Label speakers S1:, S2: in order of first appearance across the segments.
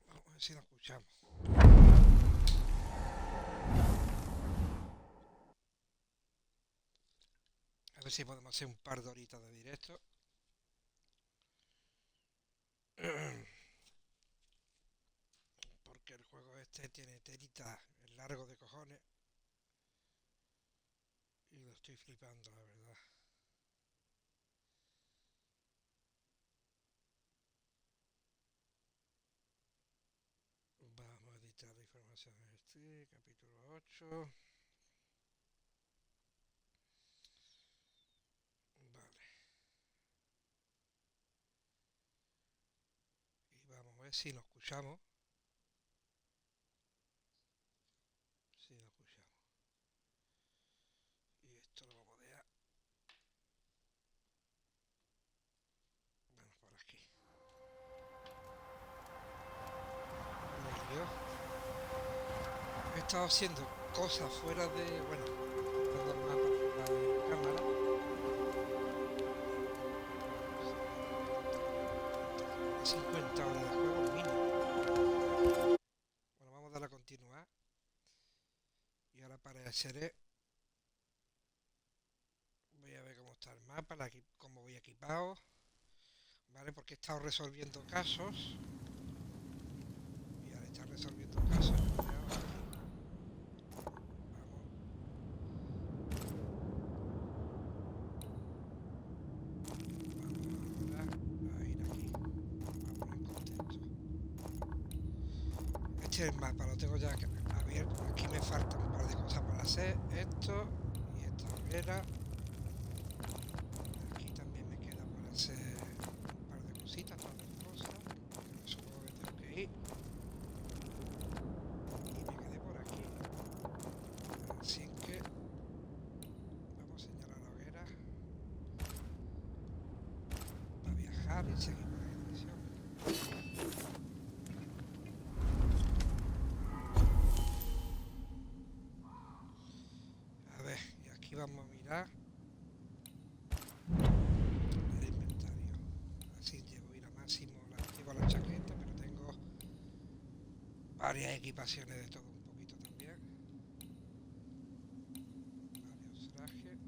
S1: Vamos a ver si lo escuchamos. A ver si podemos hacer un par de horitas de directo. Porque el juego este tiene telita, es largo de cojones. Y lo estoy flipando, la verdad. Vamos a editar la información en este capítulo 8. Vale. Y vamos a ver si lo escuchamos. Si lo escuchamos. Y esto lo vamos a dejar. Vamos por aquí. He estado haciendo cosas fuera de. Bueno, dando el mapa fuera de cámara. 50 horas de juego mínimo. Bueno, vamos a darle a continuar. Y ahora apareceré. Voy a ver cómo está el mapa, cómo voy equipado. ¿Vale? Porque he estado resolviendo casos. Y ahora está resolviendo casos. Este es el mapa, lo tengo ya abierto. Aquí me faltan un par de cosas para hacer. Esto y esta hoguera. Aquí también me queda por hacer un par de cositas, par de cosas. Supongo que tengo que ir. Y me quedé por aquí. Así que vamos a señalar la hoguera. Para viajar y seguir por la misión. A ver, y aquí vamos a mirar el inventario. Así llevo ir a máximo, llevo la chaqueta, pero tengo varias equipaciones de todo un poquito también. Varios trajes.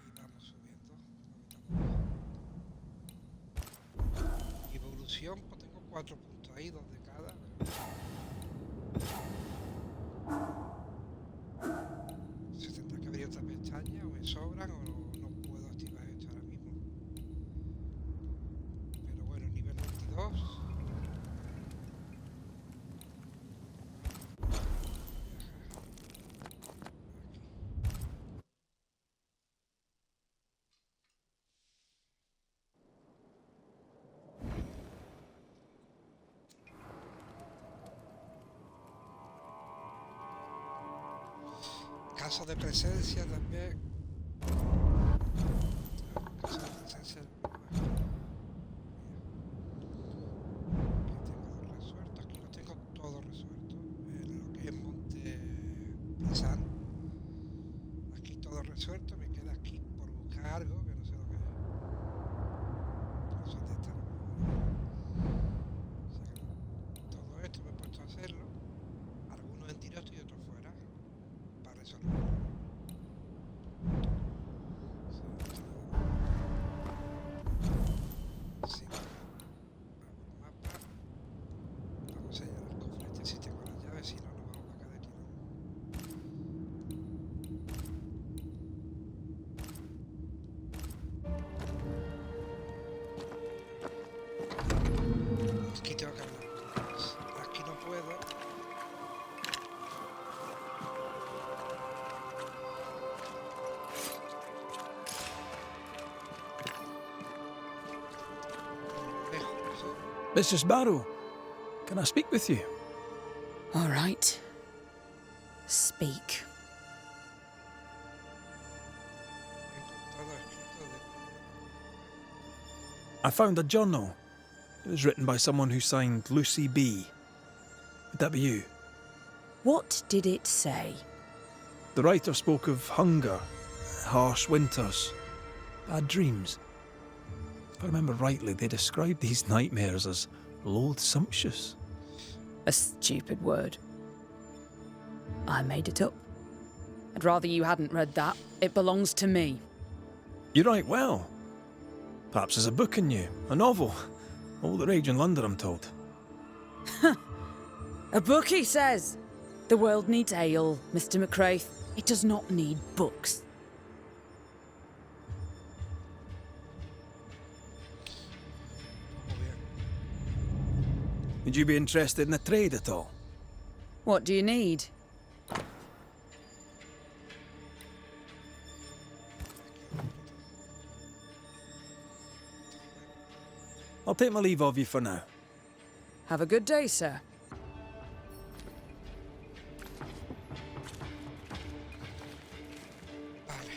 S1: Y vamos subiendo. Evolución, pues tengo 4 puntos ahí, 2 de cada. Se tendrá que abrir otra pestaña, o me sobran, o no puedo activar esto ahora mismo. Pero bueno, nivel 22. Caso de presencia también. Caso de presencia. Aquí lo tengo todo resuelto. En lo que es Monte Plan. Aquí todo resuelto. Me queda aquí por buscar algo que no sé lo que es. No sé dónde está. Todo esto me he puesto a hacerlo. Algunos en directo y otros fuera. Para resolverlo. Sí. Vamos mapa. Vamos a señalar el cofre este si tengo las llaves, si no nos vamos para acá de tirón. Aquí tengo que hablar. Aquí no puedo.
S2: Mrs. Barrow, can I speak with you?
S3: All right. Speak.
S2: I found a journal. It was written by someone who signed Lucy B. Would that be you?
S3: What did it say?
S2: The writer spoke of hunger, harsh winters, bad dreams. If I remember rightly, they described these nightmares as loathsumptuous.
S3: A stupid word. I made it up. I'd rather you hadn't read that. It belongs to me.
S2: You write well. Perhaps there's a book in you, a novel. All the rage in London, I'm told.
S3: A book, he says. The world needs ale, Mr. McCraith. It does not need books.
S1: Muy bien.
S2: Would you be interested in a trade at all?
S3: What do you need?
S2: I'll take my leave of you for now.
S3: Have a good day, sir.
S1: Vale.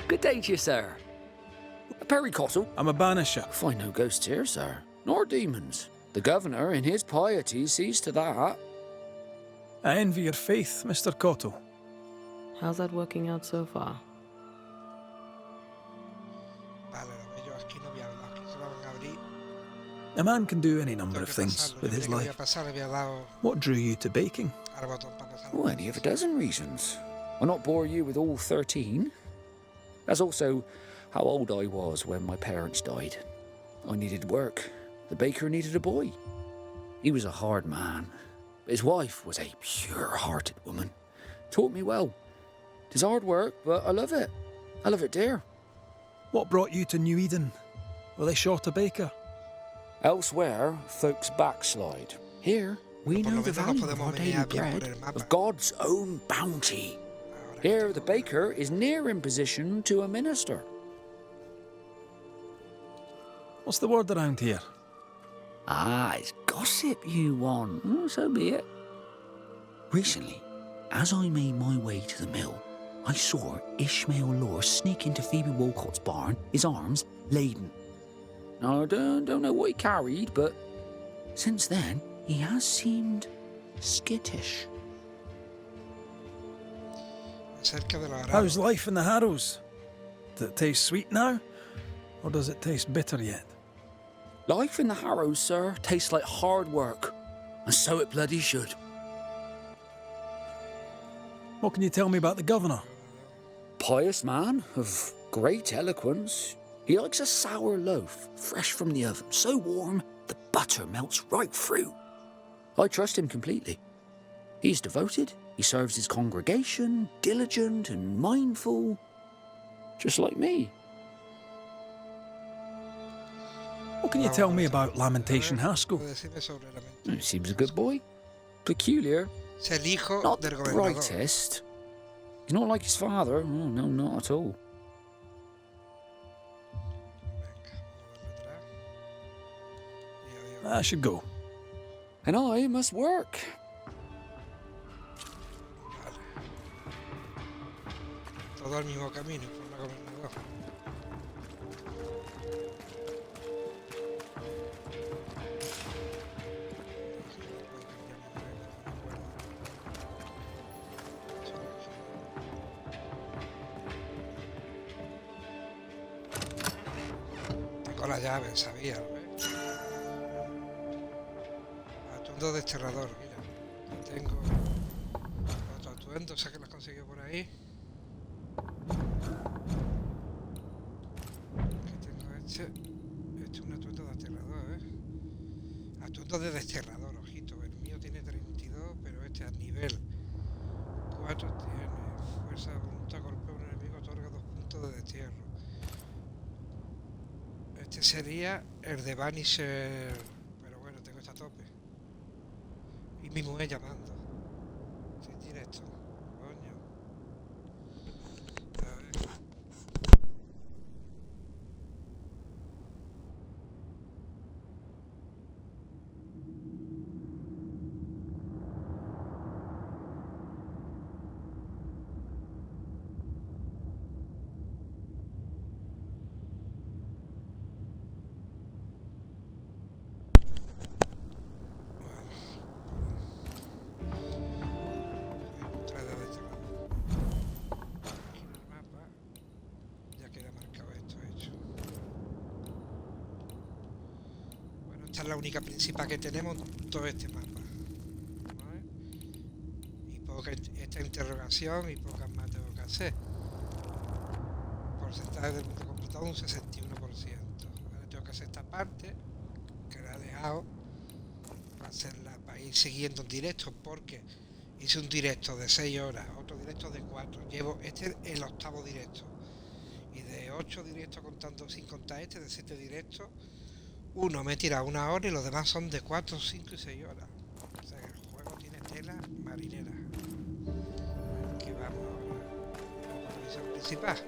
S4: Good day to you, sir. Perry Cottle.
S2: I'm a banisher.
S4: Find no ghosts here, sir, nor demons. The governor, in his piety, sees to that.
S2: I envy your faith, Mr. Cotto.
S5: How's that working out so far?
S1: Vale, lo veo. Aquí no voy a hablar. Aquí se van a abrir.
S2: A man can do any number
S1: Tengo
S2: of
S1: que
S2: things
S1: pasarlo.
S2: with
S1: Yo
S2: his
S1: creí que voy a
S2: life.
S1: pasar, le había dado
S2: What drew you to baking?
S1: al botón para pasar.
S4: Oh, any of a dozen reasons. I'll not bore you with all 13. That's also how old I was when my parents died. I needed work. The baker needed a boy. He was a hard man. His wife was a pure-hearted woman. Taught me well. 'Tis hard work, but I love it. I love it, dear.
S2: What brought you to New Eden? Were they short a baker?
S4: Elsewhere, folks backslide. Here, we
S1: Por
S4: know
S1: lo
S4: the
S1: menos nos
S4: value of
S1: podemos
S4: our daily
S1: venir bien por
S4: bread,
S1: el mapa.
S4: of God's own bounty.
S1: Ahora
S4: Here,
S1: que
S4: the
S1: tengo-
S4: baker is near in position to a minister.
S2: What's the word around here?
S4: Ah, it's gossip you want. Oh, so be it. Recently, as I made my way to the mill, I saw Ishmael Lore sneak into Phoebe Walcott's barn, his arms laden. Now, I don't know what he carried, but since then, he has seemed skittish.
S1: Acerca de los
S2: How's
S1: arados.
S2: life in the Harrows? Does it taste sweet now? Or does it taste bitter yet?
S4: Life in the Harrows, sir, tastes like hard work, and so it bloody should.
S2: What can you tell me about the governor?
S4: Pious man of great eloquence. He likes a sour loaf, fresh from the oven, so warm the butter melts right through. I trust him completely. He's devoted, he serves his congregation, diligent and mindful, just like me.
S2: What can you tell me about Lamentation
S1: A ver,
S2: Haskell?
S1: puede decirme sobre la
S4: He seems a good boy. Peculiar,
S1: Es el hijo
S4: not
S1: del
S4: the
S1: gobernador.
S4: brightest. He's not like his father. Oh, no, not at all.
S1: Venga, vamos a atrás. Y adiós.
S2: I should go.
S4: And I must work.
S1: Vale. Todo el mismo camino, informa al gobernador. Tengo la llave, sabía, ¿lo ves? Atuendo desterrador, mira. Lo tengo. Otro atuendo, sé que las consiguió por ahí. Aquí tengo este. Este es un atuendo de desterrador, ¿eh? Atuendo de desterrador, ojito. El mío tiene 32, pero este a nivel 4 tiene fuerza de voluntad, golpea a un enemigo, otorga 2 puntos de destierro. Este sería el de Banishers, pero bueno, tengo esta a tope. Y mi mujer llamando. Estoy en directo. Coño. A ver. esta es la única principal que tenemos en todo este mapa. ¿Vale? Y poca esta interrogación y pocas más tengo que hacer. Porcentaje del mundo completado un 61%. Ahora tengo que hacer esta parte que la he dejado para ir siguiendo en directo, porque hice un directo de 6 horas, otro directo de 4. Llevo este el 8º directo. Y de 8 directos contando sin contar este, de 7 directos, uno me tira 1 hora y los demás son de 4, 5 y 6 horas. O sea que el juego tiene tela marinera. Aquí vamos ahora a la misión principal.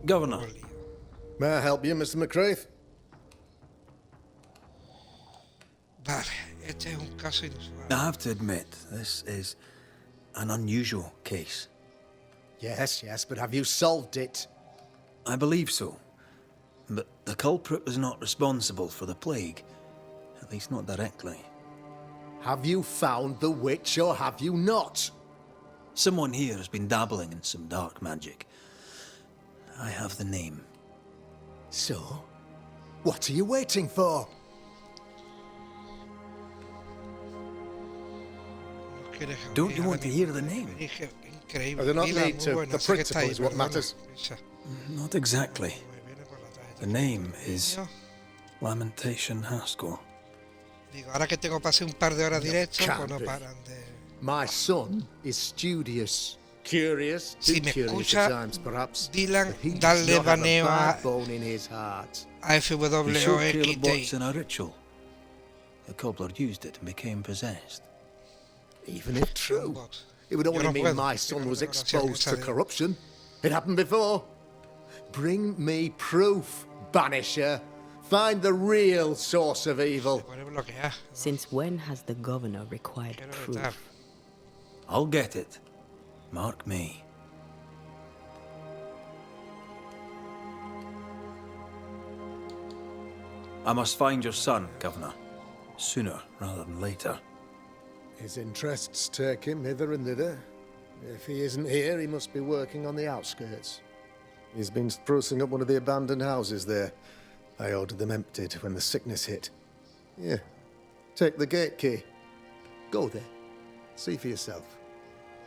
S2: Governor,
S6: May I help you, Mr. McCraith?
S1: Vale, este es un caso inusual.
S2: I have to admit, this is an unusual case.
S6: Yes, but have you solved it?
S2: I believe so. But the culprit was not responsible for the plague. At least not directly.
S6: Have you found the witch or have you not?
S2: Someone here has been dabbling in some dark magic. I have the name.
S6: So, what are you waiting for?
S2: Don't you want to hear the name?
S1: I
S6: do not need to. The principle is what matters.
S2: Not exactly. The name is Lamentation Haskell.
S1: Digo, ahora que tengo pasé un par de horas directo, pues no
S6: can't be.
S1: paran de...
S6: My son is studious. Curious,
S1: Si
S6: too
S1: me
S6: curious
S1: escucha,
S6: at times, perhaps.
S1: Dylan,
S6: But he's
S1: darle
S6: not have a
S1: baneo
S6: bad bone in his heart.
S1: a
S2: You sure Caleb
S1: FWOXT.
S2: what's in a ritual? The cobbler used it and became possessed.
S6: Even if true, it would
S1: Yo
S6: only
S1: no
S6: mean
S1: puedo.
S6: my
S1: Yo
S6: son
S1: no
S6: was
S1: tengo la
S6: exposed to
S1: ciencia de-
S6: corruption. It happened before. Bring me proof, Banisher. Find the real source of evil.
S1: Puede bloquear.
S5: Since when has the governor required
S1: Quiero
S5: proof?
S1: retar.
S2: I'll get it. Mark me. I must find your son, Governor. Sooner rather than later.
S6: His interests take him hither and thither. If he isn't here, he must be working on the outskirts. He's been sprucing up one of the abandoned houses there. I ordered them emptied when the sickness hit. Yeah. Take the gate key. Go there. See for yourself.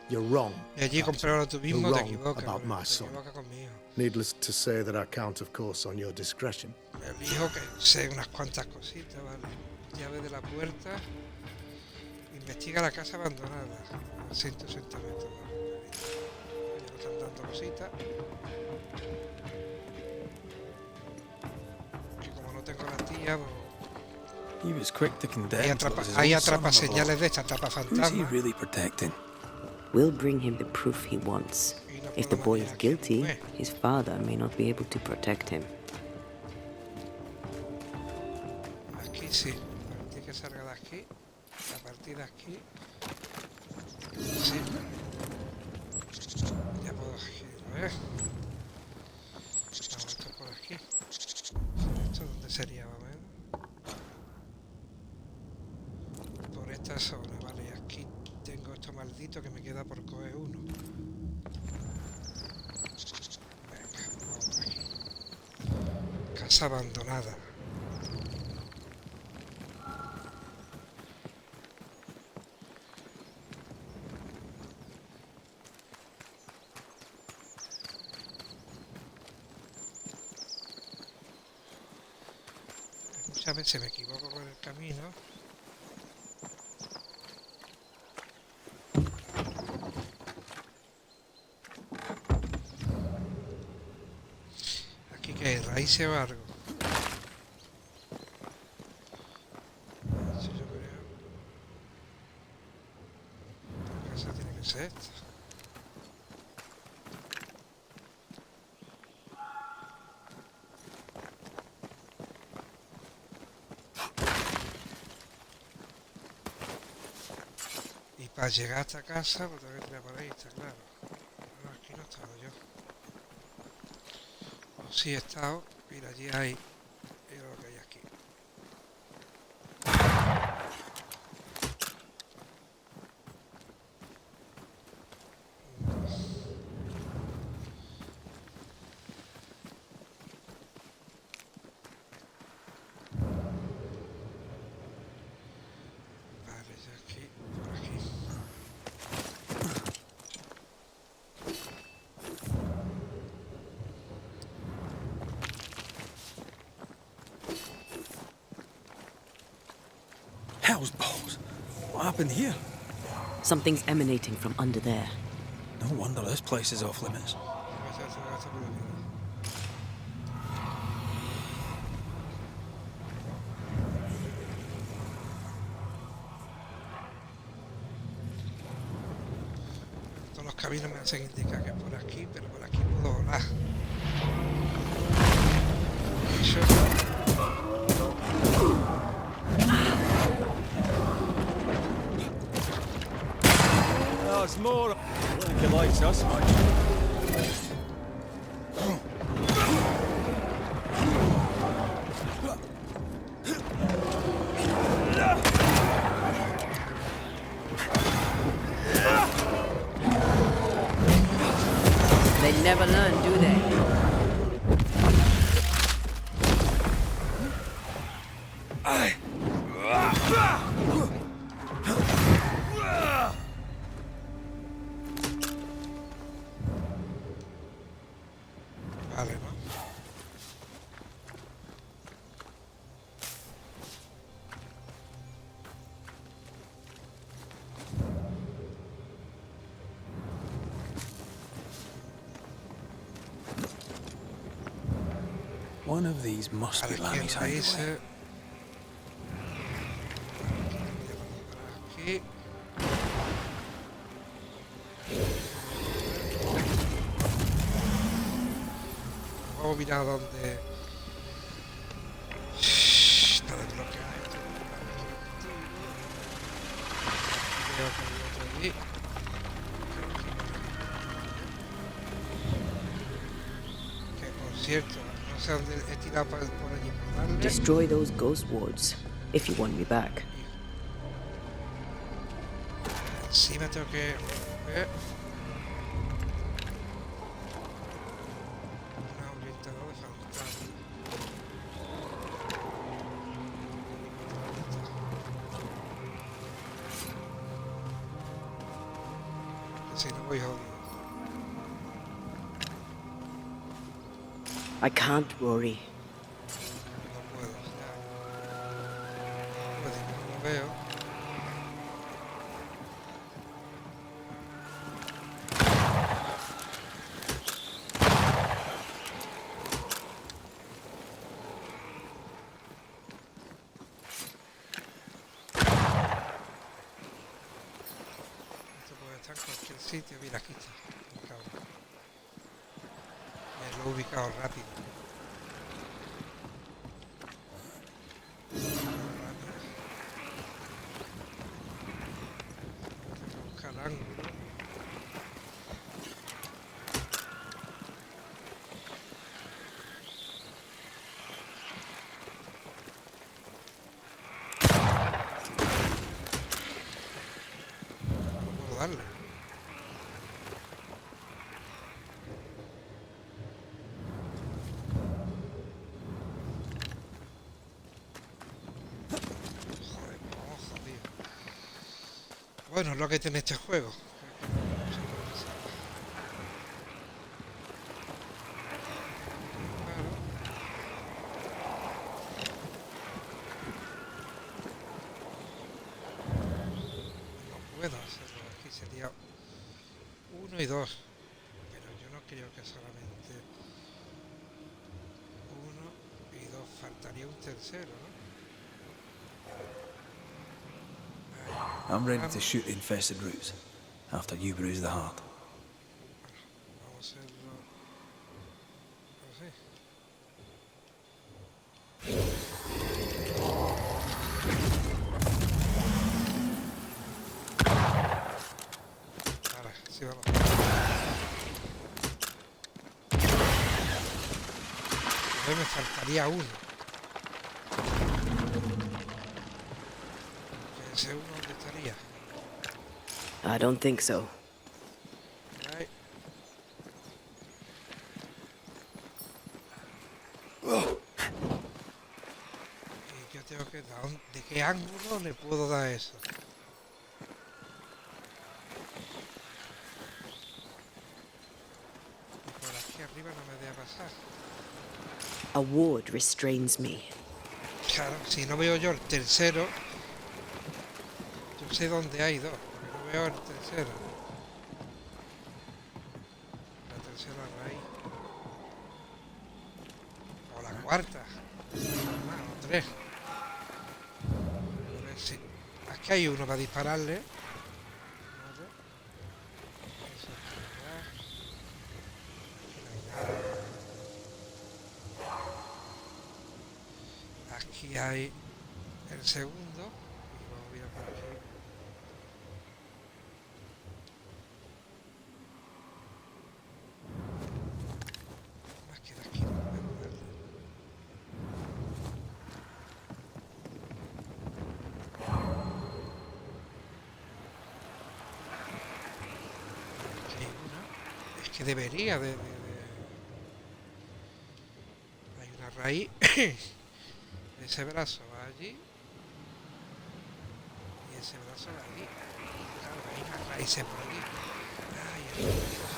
S6: You're wrong.
S1: Y allí comprobarlo tú mismo,
S6: You're
S1: te
S6: wrong
S1: equivocas.
S6: about
S1: Te
S6: my son.
S1: equivocas conmigo.
S6: Needless to say that I count, of course, on your discretion.
S1: El hijo que sé unas cuantas cositas, ¿vale? Llave de la puerta. Investiga la casa abandonada. A 160 metros. Ya nos están dando cositas. Que como no tengo la tía, pues,
S2: He was quick to condemn.
S1: hay
S2: what was his
S1: hay
S2: own son
S1: atrapa
S2: on the
S1: señales
S2: block.
S1: de esta tapa
S2: Who's he
S1: fantasma.
S2: really protecting?
S5: We'll bring him the proof he wants.
S1: Y no
S5: If the
S1: puedo
S5: boy
S1: manejar
S5: is
S1: aquí,
S5: guilty,
S1: pues.
S5: his father may not be able to protect him.
S1: Aquí sí, a partir que salga de aquí, a partir de aquí, sí, ya puedo aquí, a ver, vamos, esto por aquí, esto dónde sería, más o menos, por esta zona, vale, y aquí tengo esto maldito que me queda por coger uno, venga, vamos por aquí, casa abandonada. Muchas veces me equivoco con el camino. Aquí que hay raíces o algo. Eso yo creo. ¿Qué casa tiene que ser esta? para llegar a esta casa, pues tengo que tirar por ahí, está claro. Bueno, aquí no he estado yo. O sí he estado, mira, allí hay... Mira lo que hay aquí. Vale, ya aquí, por aquí.
S2: Hell's balls. What happened here?
S5: Something's emanating from under there.
S2: No wonder this place is off limits.
S1: Todos los caminos me hacen indicar que es por aquí, pero por aquí puedo volar. Eso.
S2: That's more. I don't think he likes us much.
S5: They never learn, do they?
S1: Vale, ¿no?
S2: One of these must be
S1: Vale, aquí
S2: Lammy's
S1: en
S2: hideaway.
S1: raíces. Aquí. Vamos a mirar dónde. Está desbloqueado esto. Veo que hay otro allí. Que por cierto, no sé dónde he tirado por allí por darle.
S5: Destroy those ghost wards if you want me back.
S1: Sí me tengo que ver. Un orientador de fantasma. Que si no voy jodido.
S5: I can't, Rory.
S1: No puedo, ya. Pues no lo veo. Esto puede estar en cualquier sitio. Mira, aquí está. El cabrón. Me lo he ubicado rápido. Tengo que buscar el ángulo. No puedo darle. Joder, vamos jodido. Bueno, es lo que tiene este juego. Claro. No puedo hacerlo. Aquí sería 1 y 2. Pero yo no creo que solamente 1 y 2. Faltaría un tercero, ¿no?
S2: I'm ready to shoot the infested roots after you bruise the heart.
S1: Vamos a hacerlo así. Entonces me faltaría uno. Ese uno, ¿dónde estaría?
S5: I don't think so.
S1: Ahí. Y yo tengo que dar... ¿De qué ángulo le puedo dar eso? Y por aquí arriba no me deja pasar.
S5: A ward restrains me.
S1: Claro, si no veo yo el tercero, yo sé dónde hay dos, porque no veo el tercero. La tercera raíz. O la cuarta. O tres. A ver si... Aquí hay uno para dispararle. Vale. Eso está acá. Aquí hay el segundo. Y vamos a mirar por aquí. Más que de aquí no podemos darle. Aquí hay una. Es que debería de... Hay una raíz. Ese brazo va allí. Y ese brazo va allí. Claro, hay una raíz por allí. Ay, el brazo.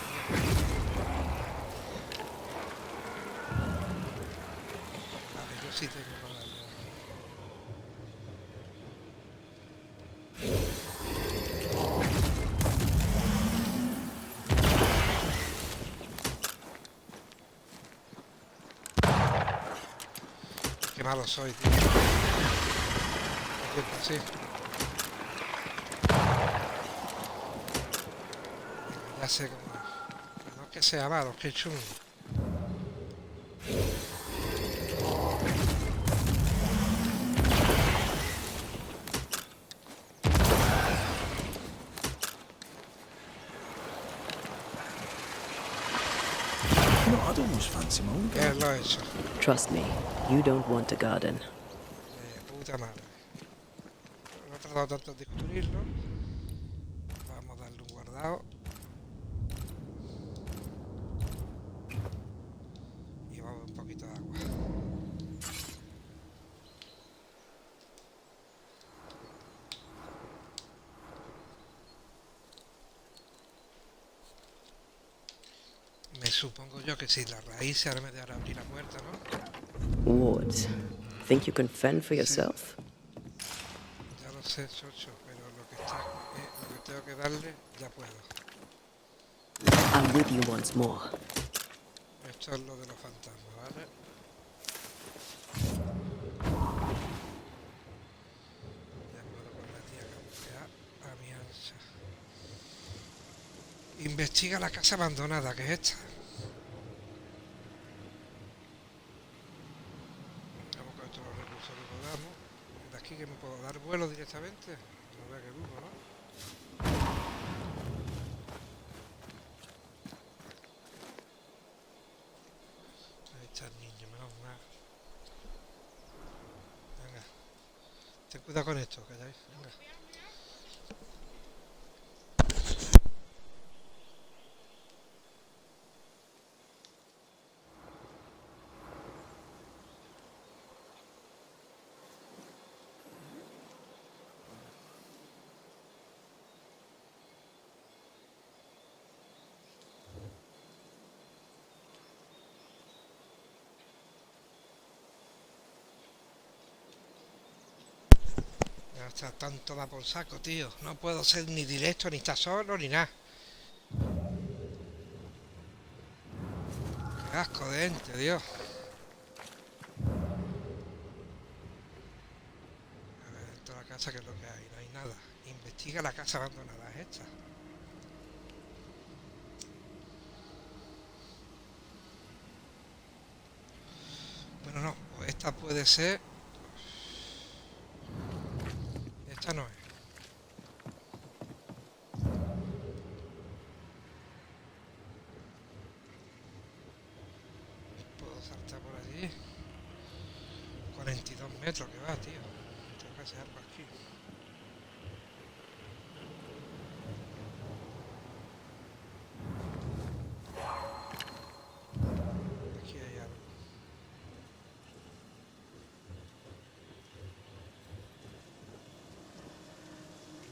S1: Vale, yo sí tengo que darle aquí. Qué malo soy, tío. Sí. Ya sé cómo es. No es que sea malo, es que es chungo.
S2: You know, I'd almost fancy my own
S1: ¿Qué
S2: garden.
S1: lo he hecho?
S5: Trust me, you don't want a garden.
S1: De puta madre. No he tardado tanto en descubrirlo. Vamos a darle un guardado. Y vamos a un poquito de agua. Me supongo yo que si la raíz ahora me dejará abrir la puerta, ¿no?
S5: Wards, think you can fend for yourself?
S1: Ya lo sé, chocho, pero lo que está, lo que tengo que darle, ya puedo.
S5: I'm with you once more.
S1: Esto es lo de los fantasmas, ¿vale? De acuerdo con la tía campear a mi ancha. Investiga la casa abandonada, que es esta. Vamos con todos los recursos que podamos. De aquí que me puedo dar vuelo directamente. No vea que dudo, ¿no? Ahí está el niño, menos mal. Venga. Ten cuidado con esto, calláis. Venga. Ya está, tanto da por saco, tío. No puedo ser ni directo, ni estar solo, ni nada. Qué asco de ente, Dios. A ver, dentro de la casa, ¿qué es lo que hay? No hay nada. Investiga la casa abandonada, es esta. Bueno, no. O esta puede ser. Esta no es. Puedo saltar por allí. 42 metros que va, tío. Tengo que hacer algo aquí. Aquí hay algo.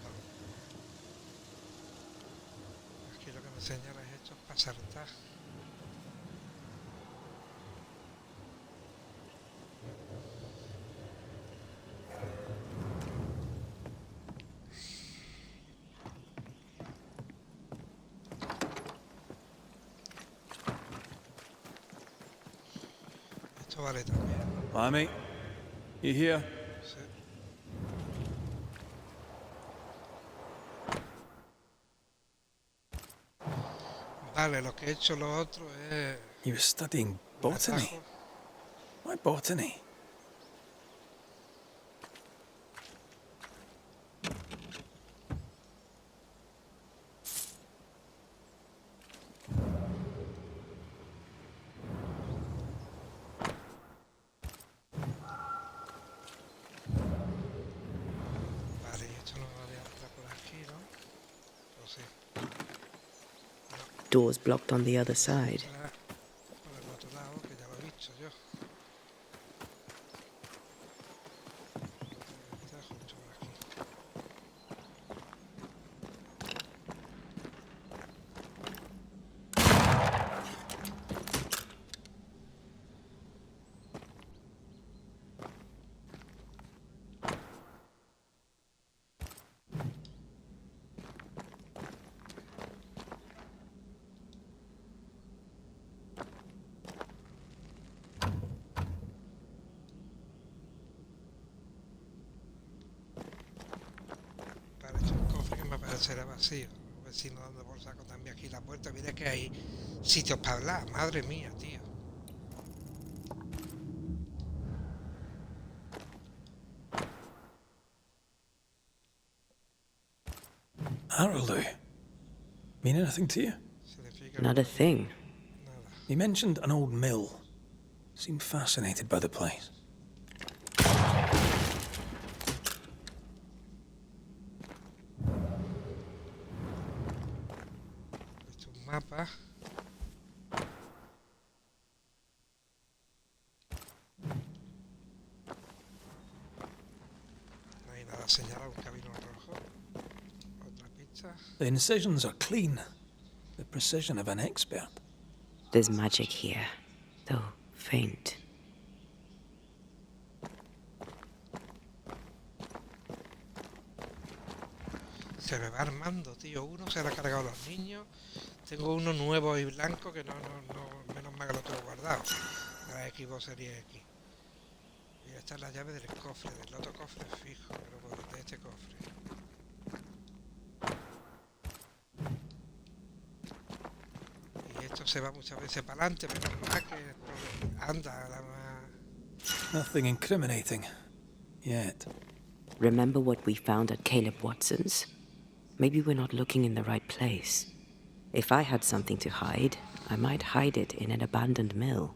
S1: No. Aquí lo que me señala es esto para saltar. Esto vale también.
S2: Hi, mate. You here?
S1: Sí. Vale, lo que he hecho lo otro es
S2: You were studying
S1: un
S2: botany.
S1: atajo.
S2: Why botany?
S1: Vale, y esto no me vale entrar por aquí, ¿no? O sí.
S5: Door's blocked on the other side.
S1: Entrar por el otro lado, que ya lo he visto yo. Está justo por aquí. Vale, esto es un cofre que me parecerá vacío. Los vecinos dando por saco también aquí la puerta. Mira que hay sitios para hablar. Madre mía, tío.
S2: Araloo. Mean anything to you?
S1: Significa
S5: Not a thing.
S1: nada.
S2: He mentioned an old mill. Seemed fascinated by the place.
S1: Esto es un mapa. No hay nada señalado, un camino rojo. Otra pista.
S2: The incisions are clean. The precision of an expert.
S5: There's magic here, though faint.
S1: Se me va armando, tío. Uno se le ha cargado a los niños. Tengo uno nuevo y blanco que no, menos mal que lo tengo guardado. La Xbox Series X. Y esta es la llave del cofre, del otro cofre fijo, pero de este cofre. Y esto se va muchas veces para adelante, menos mal que anda la más...
S2: Nothing incriminating. Yet.
S5: Remember what we found at Caleb Watson's? Maybe we're not looking in the right place. If I had something to hide, I might hide it in an abandoned mill.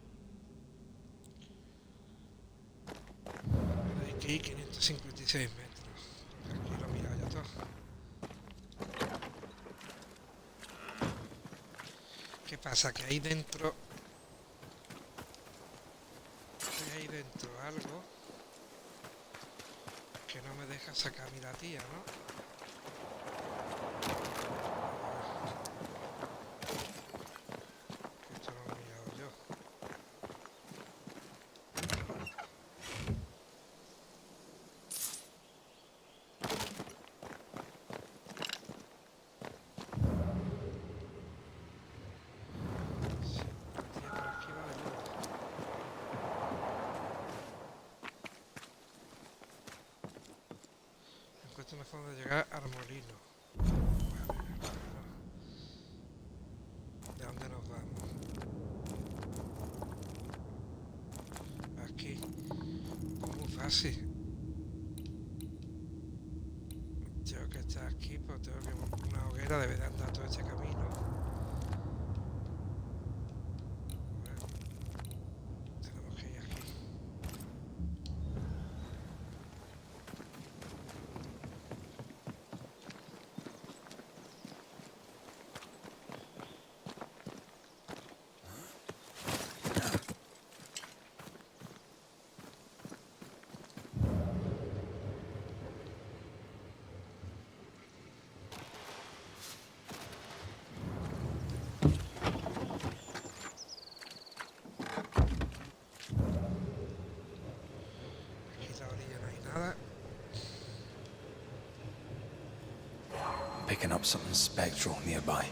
S1: Hay que ir 556 metros. Aquí lo he mirado ya todo. ¿Qué pasa? Que ahí dentro... Hay ahí dentro algo que no me deja sacar a mi la tía, ¿no? Esto no lo he mirado yo. Sí, la tía por aquí va de nuevo. Encuentro una forma de llegar al molino. ¿De dónde nos vamos? Aquí. Pues muy fácil. Tengo que estar aquí, pues tengo que montar una hoguera, debe de andar todo este camino. A ver, tenemos que ir aquí. nada.
S2: Picking up something spectral nearby.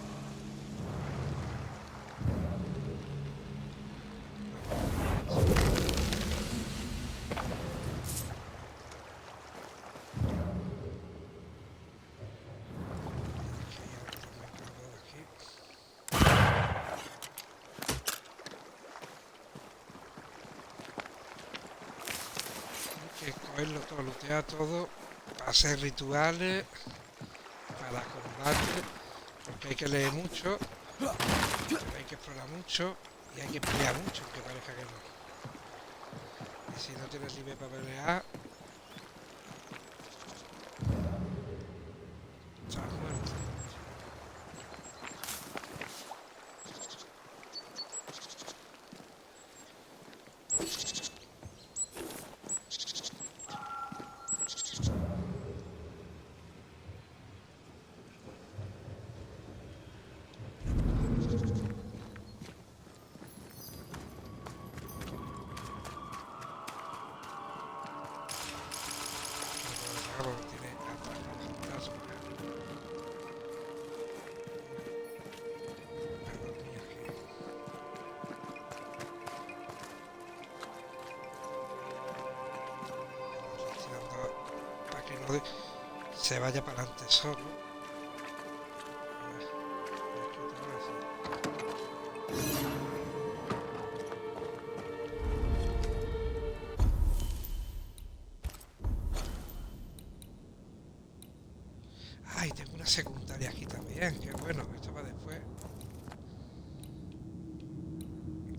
S1: Hay que cogerlo todo, lootear todo, para hacer rituales, para combate, porque hay que leer mucho, hay que explorar mucho y hay que pelear mucho, aunque parezca que no. Y si no tienes nivel para pelear, estás muerto. Tiene atrás, para que no se vaya para adelante solo. Ay, tengo una secundaria aquí también, que bueno, esto va después.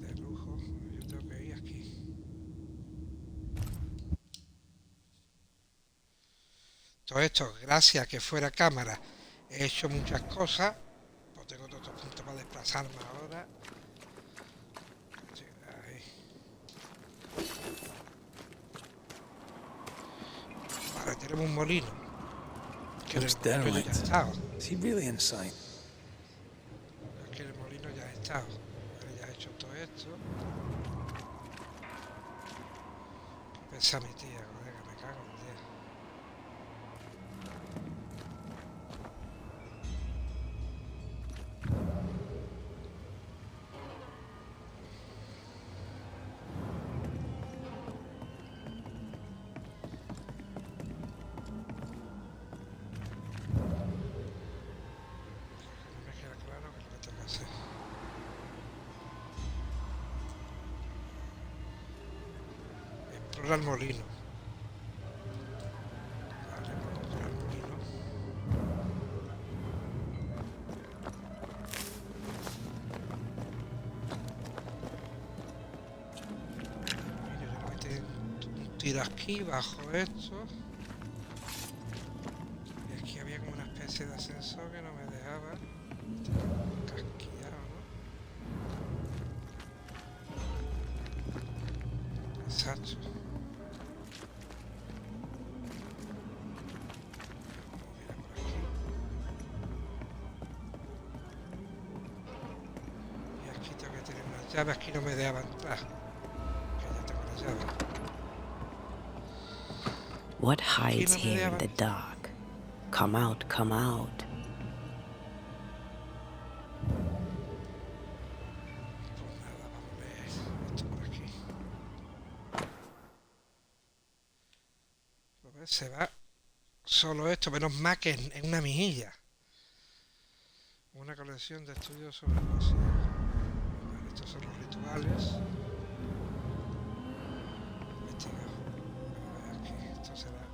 S1: De lujo, yo tengo que ir aquí. Todo esto, gracias a que fuera cámara, he hecho muchas cosas. Pues tengo todos estos puntos para desplazarme ahora. Sí, ahí. Vale, tenemos un molino. Que
S2: Looks
S1: en el molino ya he
S2: derelict.
S1: estado.
S2: Is he really inside?
S1: Es que en el molino ya he estado. Vale, ya he hecho todo esto. ¿Qué pensa mi tía, colega? Me cago en 10. No me queda claro qué es lo que tengo que hacer. Explora el molino. Vale, vamos a explorar el molino. Mira, yo le metí un tiro aquí, bajo esto. Y aquí había como una especie de ascensor que no me dejaba. Casquillado, ¿no? Exacto. Mira por aquí. Y aquí tengo que tener unas llaves. Aquí no me dejaba entrar. Que ya tengo las llaves.
S5: What hides
S1: no me
S5: here in
S1: dejaban.
S5: the dark? Come out, come out.
S1: Pues nada, vamos a leer esto por aquí. Pues ves, se va solo esto. Menos mal que en una mejilla. Una colección de estudios sobre poesía. Vale, estos son los rituales. Investiga. A ver aquí, esto será.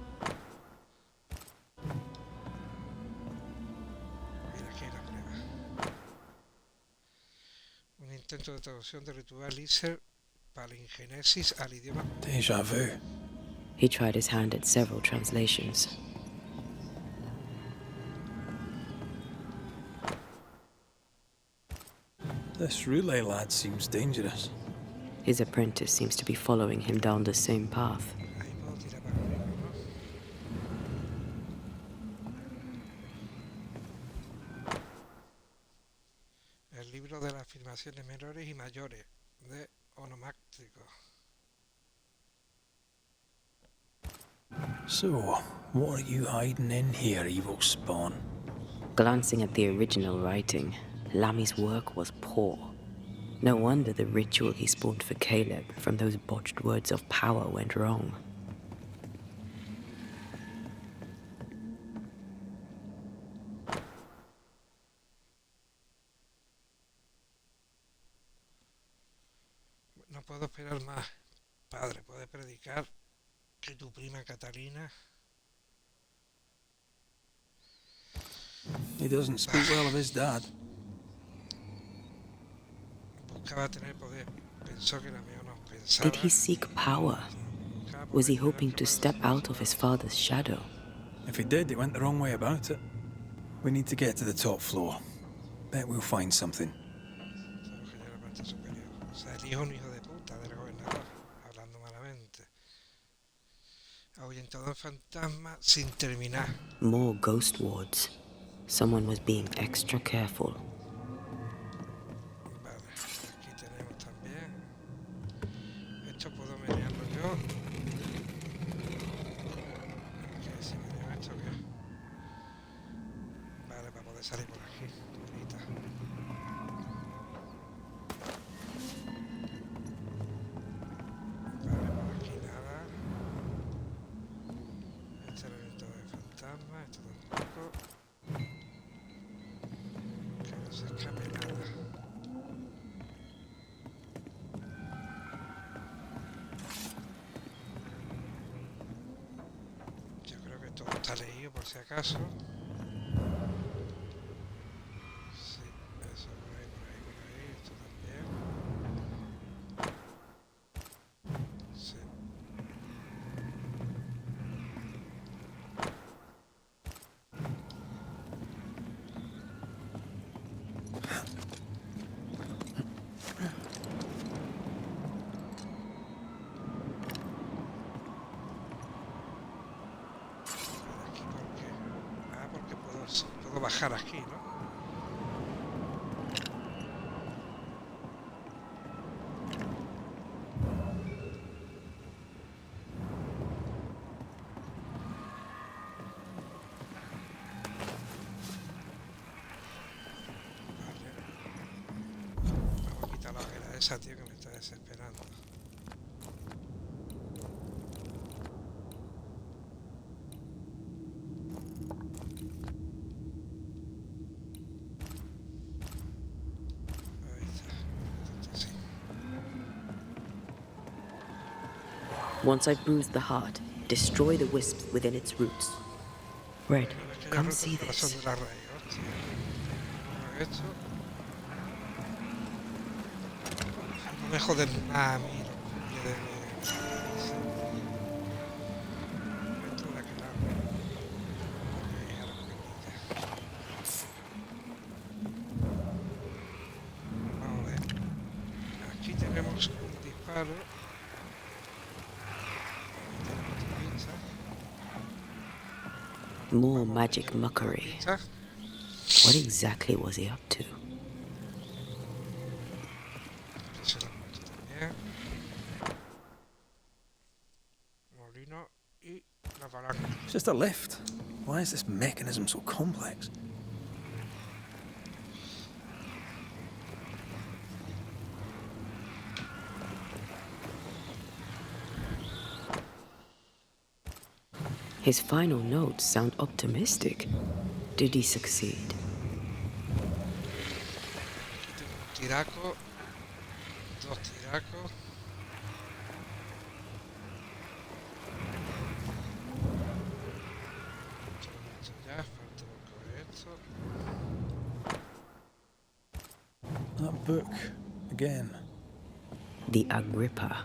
S1: Mira aquí hay la prueba. Un intento de traducción de ritual Iser palingenesis al idioma.
S2: Deja vu.
S5: He tried his hand at several translations.
S2: This relay lad seems dangerous.
S5: His apprentice seems to be following him down the same path.
S1: Ahí puedo tirar para arriba, ¿no? El libro de las afirmaciones menores y mayores de onomáctico.
S2: So, what are you hiding in here, evil spawn?
S5: Glancing at the original writing, Lami's work was poor. No wonder the ritual he spawned for Caleb from those botched words of power went wrong.
S1: No puedo esperar más. Padre, puede predicar que tu prima Catalina
S2: He doesn't speak well of his dad.
S1: buscaba tener poder. Pensó que era menos pensaba.
S5: Did he seek power?
S1: Buscaba
S5: Was he
S1: poder,
S5: hoping to step out of his father's shadow?
S2: If he did, he went the wrong way about it. We need to get to the top floor. Bet we'll find something.
S1: Sabemos que ya era parte superior. O sea, el hijo un hijo de puta del gobernador, hablando malamente. Ahuyentado en fantasma sin terminar.
S5: More ghost wards. Someone was being extra careful.
S1: Vale, aquí tenemos también. Esto puedo menearlo yo. ¿Qué? Si meneo esto, ¿qué? Vale, para poder salir por aquí. Ahorita. Vale, por aquí nada. Este elemento de fantasma, esto tampoco. Que no se escape nada. Yo creo que todo está leído por si acaso. Sí, eso por ahí, por ahí, por ahí. Esto también. Sí. Aquí porque. Ah, porque puedo bajar aquí, ¿no? Vale. Vamos a quitar la hoguera esa, tío, que me está desesperando. Ahí está. Esto sí.
S5: Once I've bruised the heart, destroy the wisps within its roots. Red,
S1: Es que ya he
S5: come
S1: roto
S5: see
S1: el corazón
S5: this.
S1: de la raíz, hostia. Vamos a esto. No me joden nada a mí, los cumples de mi... Esto de aquel lado. Ahí, a la pequeñita. Vamos a ver. Aquí tenemos un disparo. Ahí tenemos otra pista.
S5: More magic muckery.
S1: Pista.
S5: What exactly was he up to?
S1: Se lo hemos hecho también. Molino y la palanca.
S2: It's just a lift. Why is this mechanism so complex?
S5: His final notes sound optimistic. Did he succeed?
S1: Aquí tengo un tiraco. Dos tiracos. Esto lo he hecho ya. Falta buscar esto.
S2: That book. Again.
S5: The Agrippa.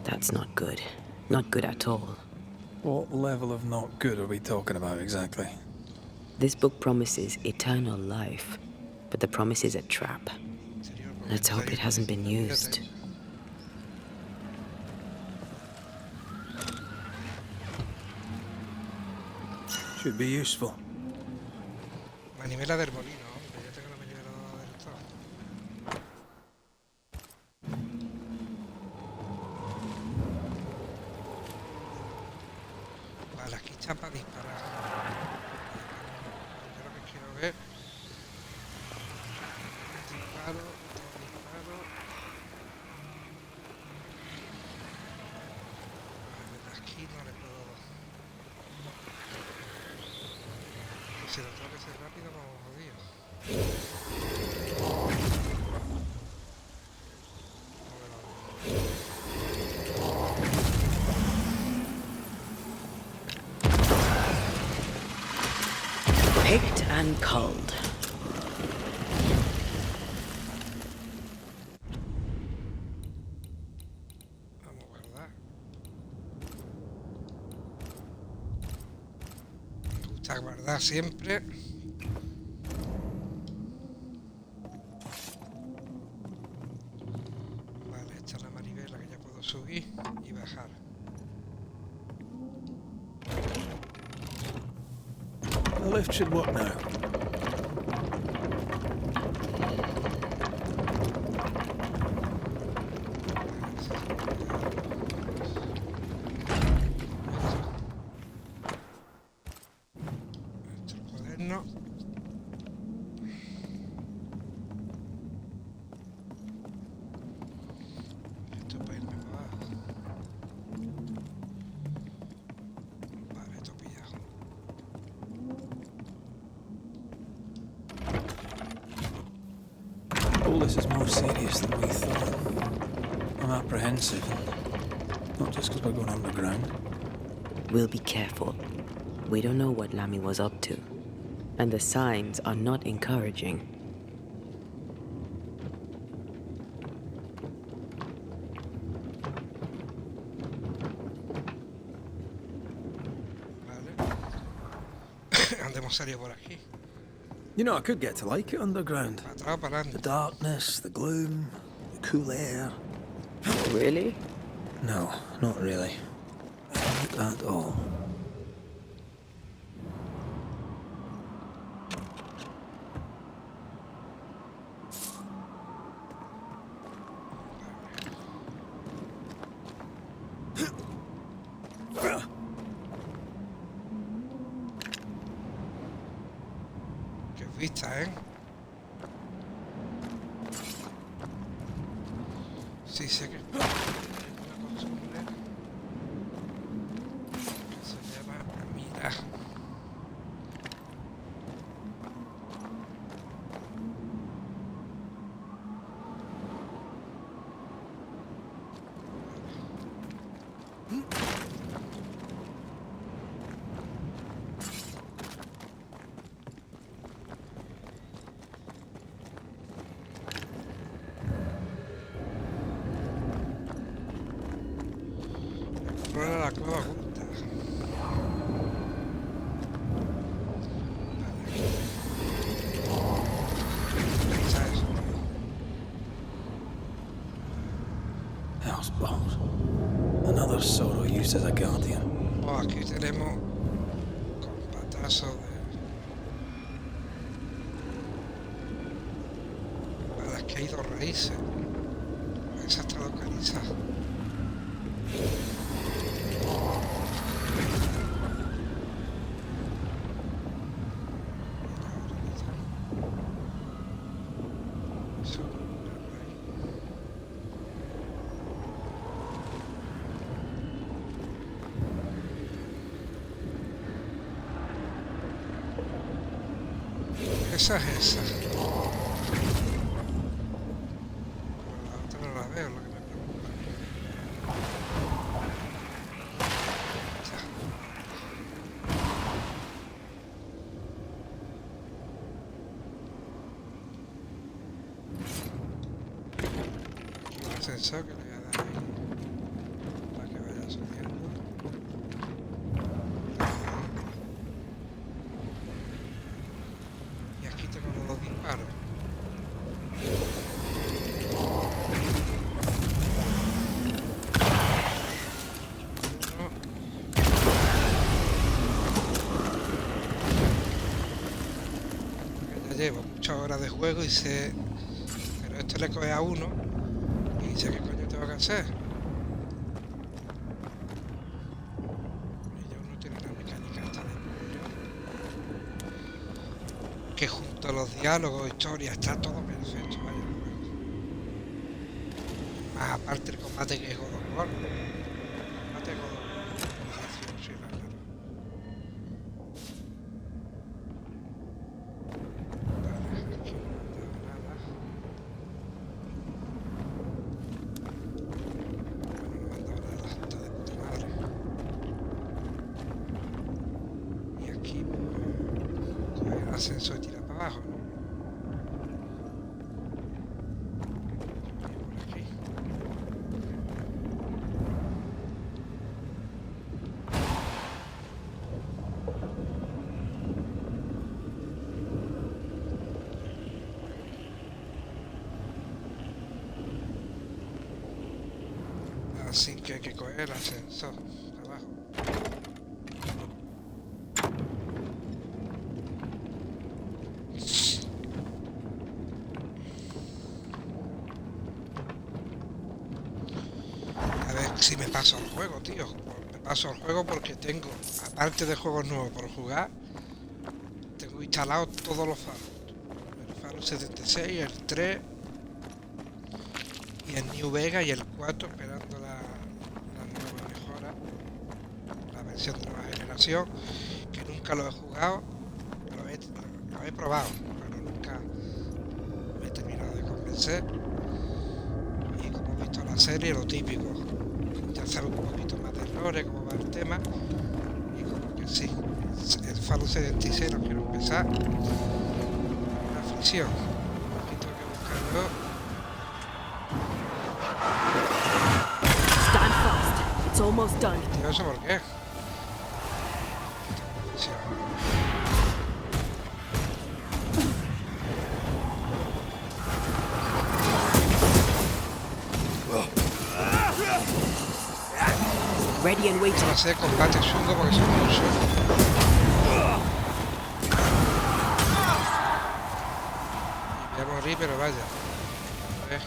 S5: That's not good. Not good at all.
S2: What level of not good are we talking about exactly?
S5: This book promises eternal life, but the promise is a trap.
S1: Interior por
S5: Let's hope it hasn't been
S1: 27.
S5: used.
S2: Should be useful.
S1: Manivela del molino, hombre. Ya tengo la manivela del todo. Vale, vista para disparar. Yo lo que quiero ver. Disparo, otro disparo. Vale, aquí no le puedo. Si lo tengo que hacer rápido, vamos jodidos.
S5: Picked and culled.
S1: Vamos a guardar. Me gusta guardar siempre. Vale, esta es la manivela que ya puedo subir y bajar.
S2: The lift should work now.
S1: Nuestro cuaderno. Esto para irme para abajo. Vale, esto pillado.
S2: All this is more serious than we thought. I'm apprehensive. Not just because we're going underground.
S5: We'll be careful. We don't know what Lammy was up to, and the signs are not encouraging.
S1: Vale. Andemos salido por aquí.
S2: You know, I could get to like it underground.
S1: Para atrás, para
S2: The
S1: adelante.
S2: darkness, the gloom, the cool air.
S5: Really?
S2: No, not really. Not at all.
S1: Qué vista, ¿eh? Sí, sé que es una costumbre que se llama mirar. Explora la cueva oculta. Vale. Quizá eso.
S2: Hell's balls. Another sorrow used as a guardian.
S1: Oh, aquí tenemos con patazo de... Vale, es que hay dos raíces. Esa está localizada. Esa es esa. Pero la otra no la veo, lo que me preocupa. Ya. Aquí un ascensor que le voy a dar ahí para que vaya subiendo. Y aquí tengo los dos disparos. Uno. Porque ya llevo muchas horas de juego y sé... Pero esto le coge a uno y sé qué coño tengo que hacer. Y yo no tiene la mecánica que junto a los diálogos, historia, está todo perfecto, vaya. Más aparte el combate que es God of War. Combate de God of War. Gracioso y raro. Vale, aquí no me han dado nada. Bueno, no me han dado nada, está de puta madre. Y aquí coger el ascensor y tirar para abajo, ¿no? Y por aquí. Así que hay que coger el ascensor para abajo. A ver si me paso al juego, tío. Me paso al juego porque tengo, aparte de juegos nuevos por jugar, tengo instalados todos los faros. El faro 76, el 3 y el New Vega y el 4 esperando la nueva mejora, la versión de nueva generación, que nunca lo he jugado, lo he probado, pero nunca me he terminado de convencer. Y como he visto la serie, lo típico, ya sabe un poquito más de errores, cómo va el tema, y como que sí, el Fallout 76 lo quiero empezar, una fricción, aquí tengo que buscar yo.
S5: Stand fast. It's almost done.
S1: Tío, ¿eso por qué? Fricción.
S5: Ready and waiting.
S1: Va a ser combate chungo porque son muchos. Y voy a morir, pero vaya. A ver.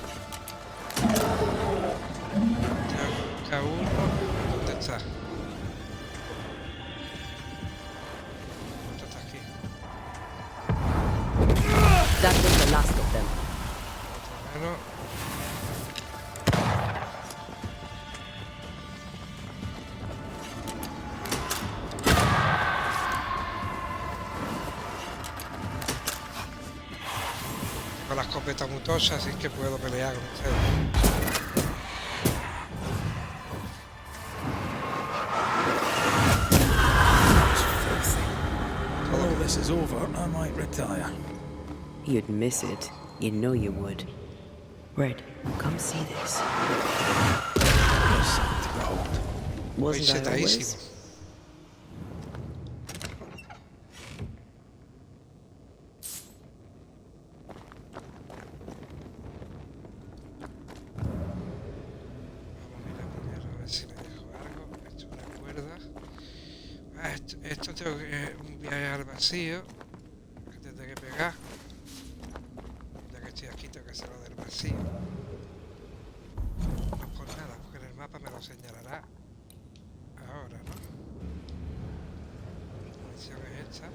S1: Tengo uno. ¿Dónde está? Otro está aquí.
S5: That was the last of them.
S1: Otro menos. Con la escopeta mutosa, así que puedo pelear con ustedes.
S2: When all this is over, I might retire.
S5: You'd miss it. You know you would. Red, come see this.
S2: There's something to behold.
S1: Voy
S5: Wasn't I always?
S1: setadísimo. Vamos a mirar primero a ver si me dejo algo. Esto es una cuerda. Ah, esto tengo que un viaje al vacío que tendré que pegar. Ya que estoy aquí tengo que hacerlo del vacío. No es por nada, porque en el mapa me lo señalará ahora, ¿no? La misión es esta.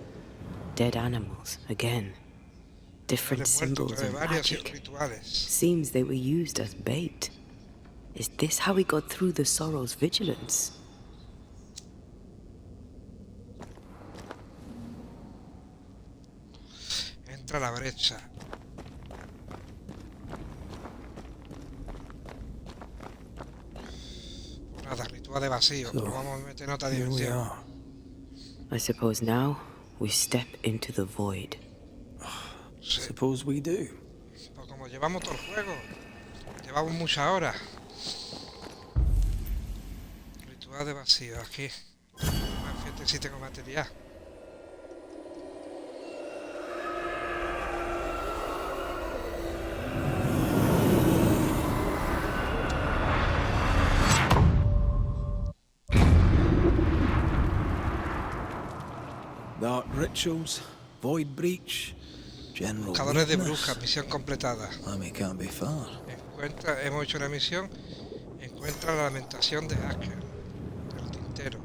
S5: Dead animals, again. Different
S1: Animales muertos,
S5: symbols
S1: de
S5: and
S1: varios
S5: magic.
S1: rituales.
S5: Seems they were used as bait. Is this how we got through the Sorrow's vigilance?
S1: Entra a la brecha. Nada, ritual de vacío.
S2: So,
S1: Pero vamos a meter en otra
S2: Here we
S1: dimensión.
S2: are.
S5: I suppose now we step into the void.
S1: Sí.
S2: Suppose we do.
S1: Pues como llevamos todo el juego, llevamos muchas horas. Ritual de vacío, aquí. Fíjate si tengo material.
S2: Dark rituals, void breach, general
S1: Buscadores de
S2: weakness.
S1: brujas, misión completada.
S2: I mean, can't be far.
S1: Hemos hecho una misión. Encuentra la lamentación de Hacker, del tintero.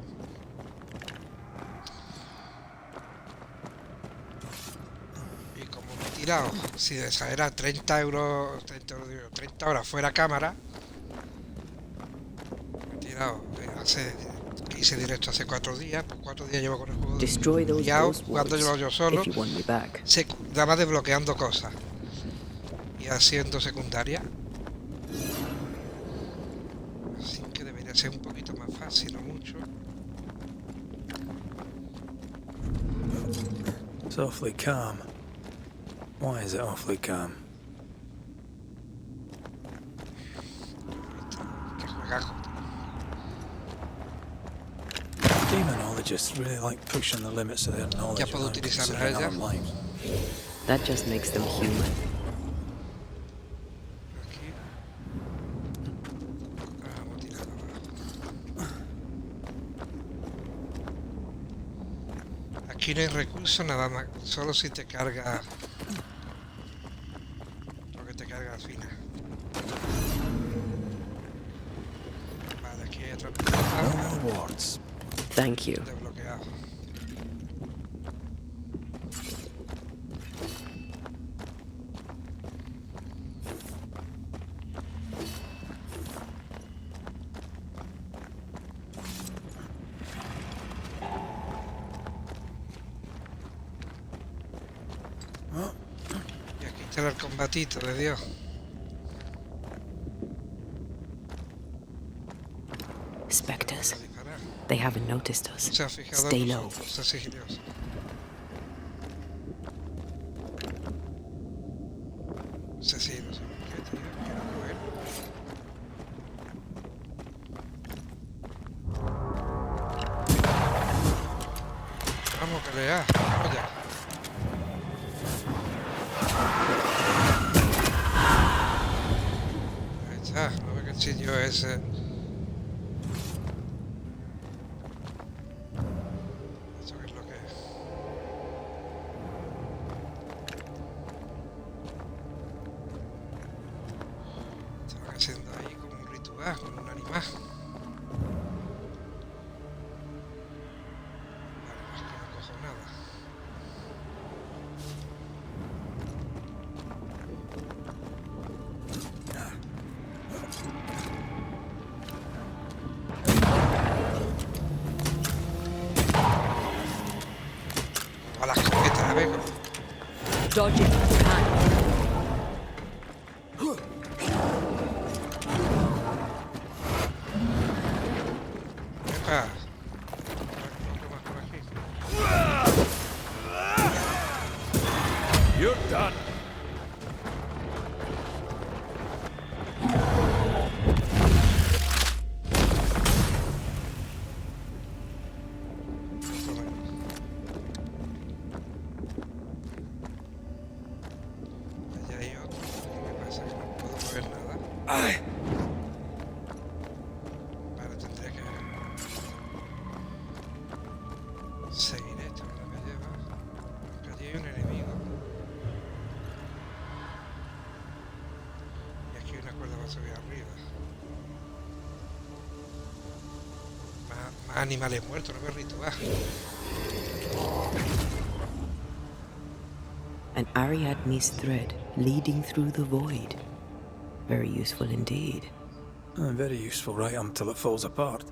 S1: tirado, si de esa era 30 euros, 30 horas fuera cámara, he tirado, que hice directo hace 4 días, pues 4 días llevo con el juego
S5: Destroy those
S1: liado,
S5: ghost
S1: jugando
S5: wards
S1: yo solo,
S5: if you want me back.
S1: nada más desbloqueando cosas y haciendo secundaria. Así que debería ser un poquito más fácil, no mucho.
S2: It's awfully calm. Why is it awfully calm?
S1: Que juegazo.
S2: Demonologists really like pushing the limits of their knowledge
S1: Ya puedo
S2: and
S1: utilizarla
S2: considering
S1: ella.
S2: our lives.
S5: That just makes them human.
S1: Aquí. Vamos a tirar abajo. Aquí no hay recursos nada más, solo si te carga lo que te carga al final. Vale, aquí hay otra
S2: No more wards.
S5: Thank you.
S1: desbloqueado. Y aquí está el combatito de Dios.
S5: Spectres.
S1: Para disparar.
S5: They haven't noticed us.
S1: Se ha fijado
S5: Stay
S1: en
S5: low.
S1: nosotros, está sigiloso. Asesinos, ¿qué tío? Quiero coger. Vamos, que lea, vamos ya. Ahí está, no ve que el sitio ese. ¿Esto qué es lo que es? Estaban haciendo ahí como un ritual con un animal. Vale, es que no cojo nada. A las cometas, a ver.
S3: Dodge it if you can.
S1: Epa. Otro más por aquí.
S2: You're done.
S1: Otro menos. Allá hay otro. ¿Qué pasa? Que no puedo mover nada. Vale, tendría que seguir esto que me lleva. Aunque allí hay un enemigo. Y aquí hay una cuerda para subir arriba. Más animales muertos, no veo ritual.
S5: An Ariadne's thread leading through the void. Very useful indeed.
S2: Very useful right until it falls apart.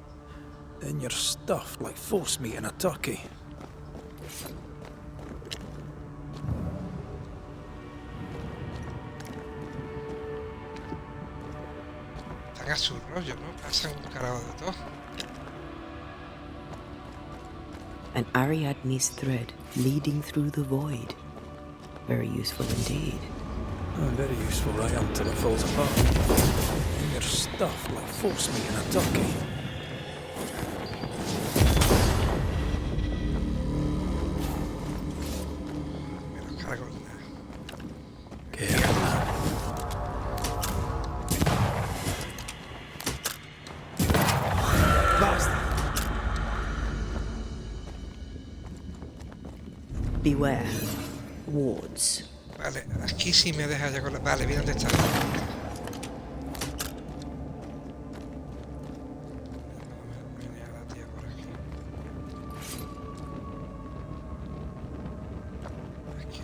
S2: Then you're stuffed like force meat in a turkey.
S1: Están a su rollo, ¿no? Pasan un carajo de todo.
S5: An Ariadne's thread leading through the void. Very useful indeed.
S2: Very useful right until it falls apart. Then you're stuffed like force meat in a turkey.
S1: Me los cargo nada.
S2: Careful now.
S5: Beware. Wards.
S1: Vale, aquí sí me deja ya con la... Vale, mira dónde está. Venía la tía por aquí. Aquí.